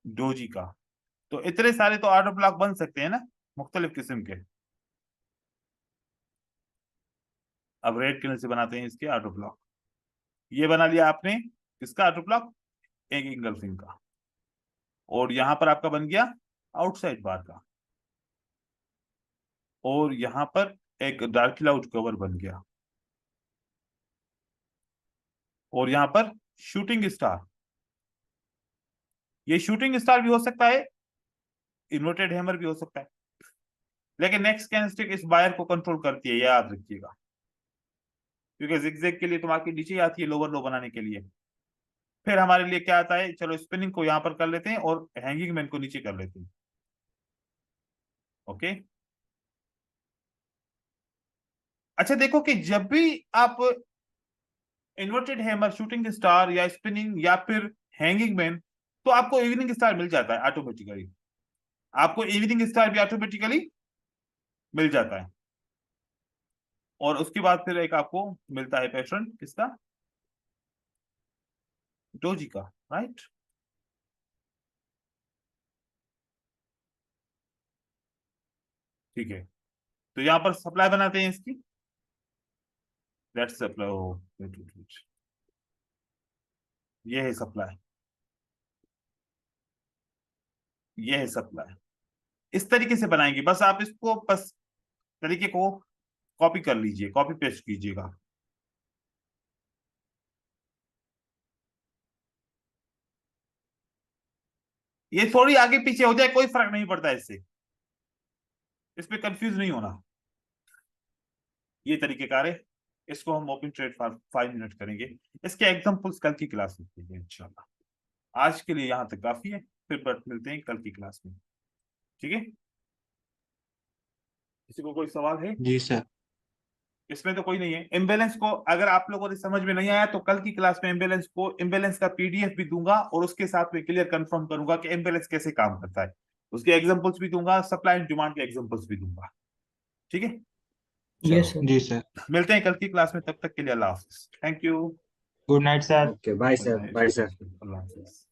डोजी का। तो इतने सारे तो ऑर्डर ब्लॉक बन सकते हैं ना, मुख्तलिफ किस्म के। अब रेड कैंडल से बनाते हैं इसके ऑर्डर ब्लॉक। ये बना लिया आपने किसका ऑर्डर ब्लॉक? एक इंगल्फिंग का, और यहां पर आपका बन गया आउटसाइड बार का, और यहां पर एक डार्क क्लाउड कवर बन गया, और यहां पर शूटिंग स्टार। ये शूटिंग स्टार भी हो सकता है, इन्वर्टेड हैमर भी हो सकता है, लेकिन नेक्स्ट कैंडलस्टिक इस बायर को कंट्रोल करती है, याद रखिएगा, क्योंकि जिगजैग के लिए तो मार्केट नीचे आती है लोअर लो बनाने के लिए। फिर हमारे लिए क्या आता है, चलो स्पिनिंग को यहां पर कर लेते हैं और हैंगिंग मैन को नीचे कर लेते हैं। ओके, अच्छा देखो कि जब भी आप इन्वर्टेड हैमर, शूटिंग स्टार या स्पिनिंग या फिर हैंगिंग मैन, तो आपको इवनिंग स्टार मिल जाता है ऑटोमेटिकली, आपको इवनिंग स्टार भी ऑटोमेटिकली मिल जाता है। और उसके बाद फिर एक आपको मिलता है पैटर्न किसका? डोजी का, राइट। ठीक है, तो यहां पर सप्लाई बनाते हैं इसकी, let's supply, oh wait wait wait, ये है सप्लाई, ये है सप्लाई। इस तरीके से बनाएंगे, बस आप इसको बस तरीके को कॉपी कर लीजिए, कॉपी पेस्ट कीजिएगा। ये थोड़ी आगे पीछे हो जाए कोई फर्क नहीं पड़ता, इससे इस पे कंफ्यूज नहीं होना। ये तरीकेकार है, इसको हम ओपन ट्रेड 5 मिनट करेंगे। इसके एग्जांपल्स कल की क्लास में देंगे इंशाल्लाह। आज के लिए यहाँ तक काफी है, फिर मिलते हैं कल की क्लास में, ठीक है। किसी को कोई सवाल है? जी सर। इसमें तो कोई नहीं है। इम्बेलेंस को अगर आप लोगों ने समझ में नहीं आया तो कल की क्लास में इम्बेलेंस का पीडीएफ भी दूंगा, और उसके साथ में क्लियर कंफर्म करूंगा कि इम्बेलेंस कैसे काम करता है, उसके एग्जांपल्स भी दूंगा, सप्लाई एंड डिमांड के एग्जांपल्स भी दूंगा, ठीक है। यस चलो, सर। जी सर। मिलते हैं कल की क्लास में, तब तक के लिए अल्लाह हाफिज, thank you. Good night sir. Okay bye sir, bye sir. अल्लाह हाफिज।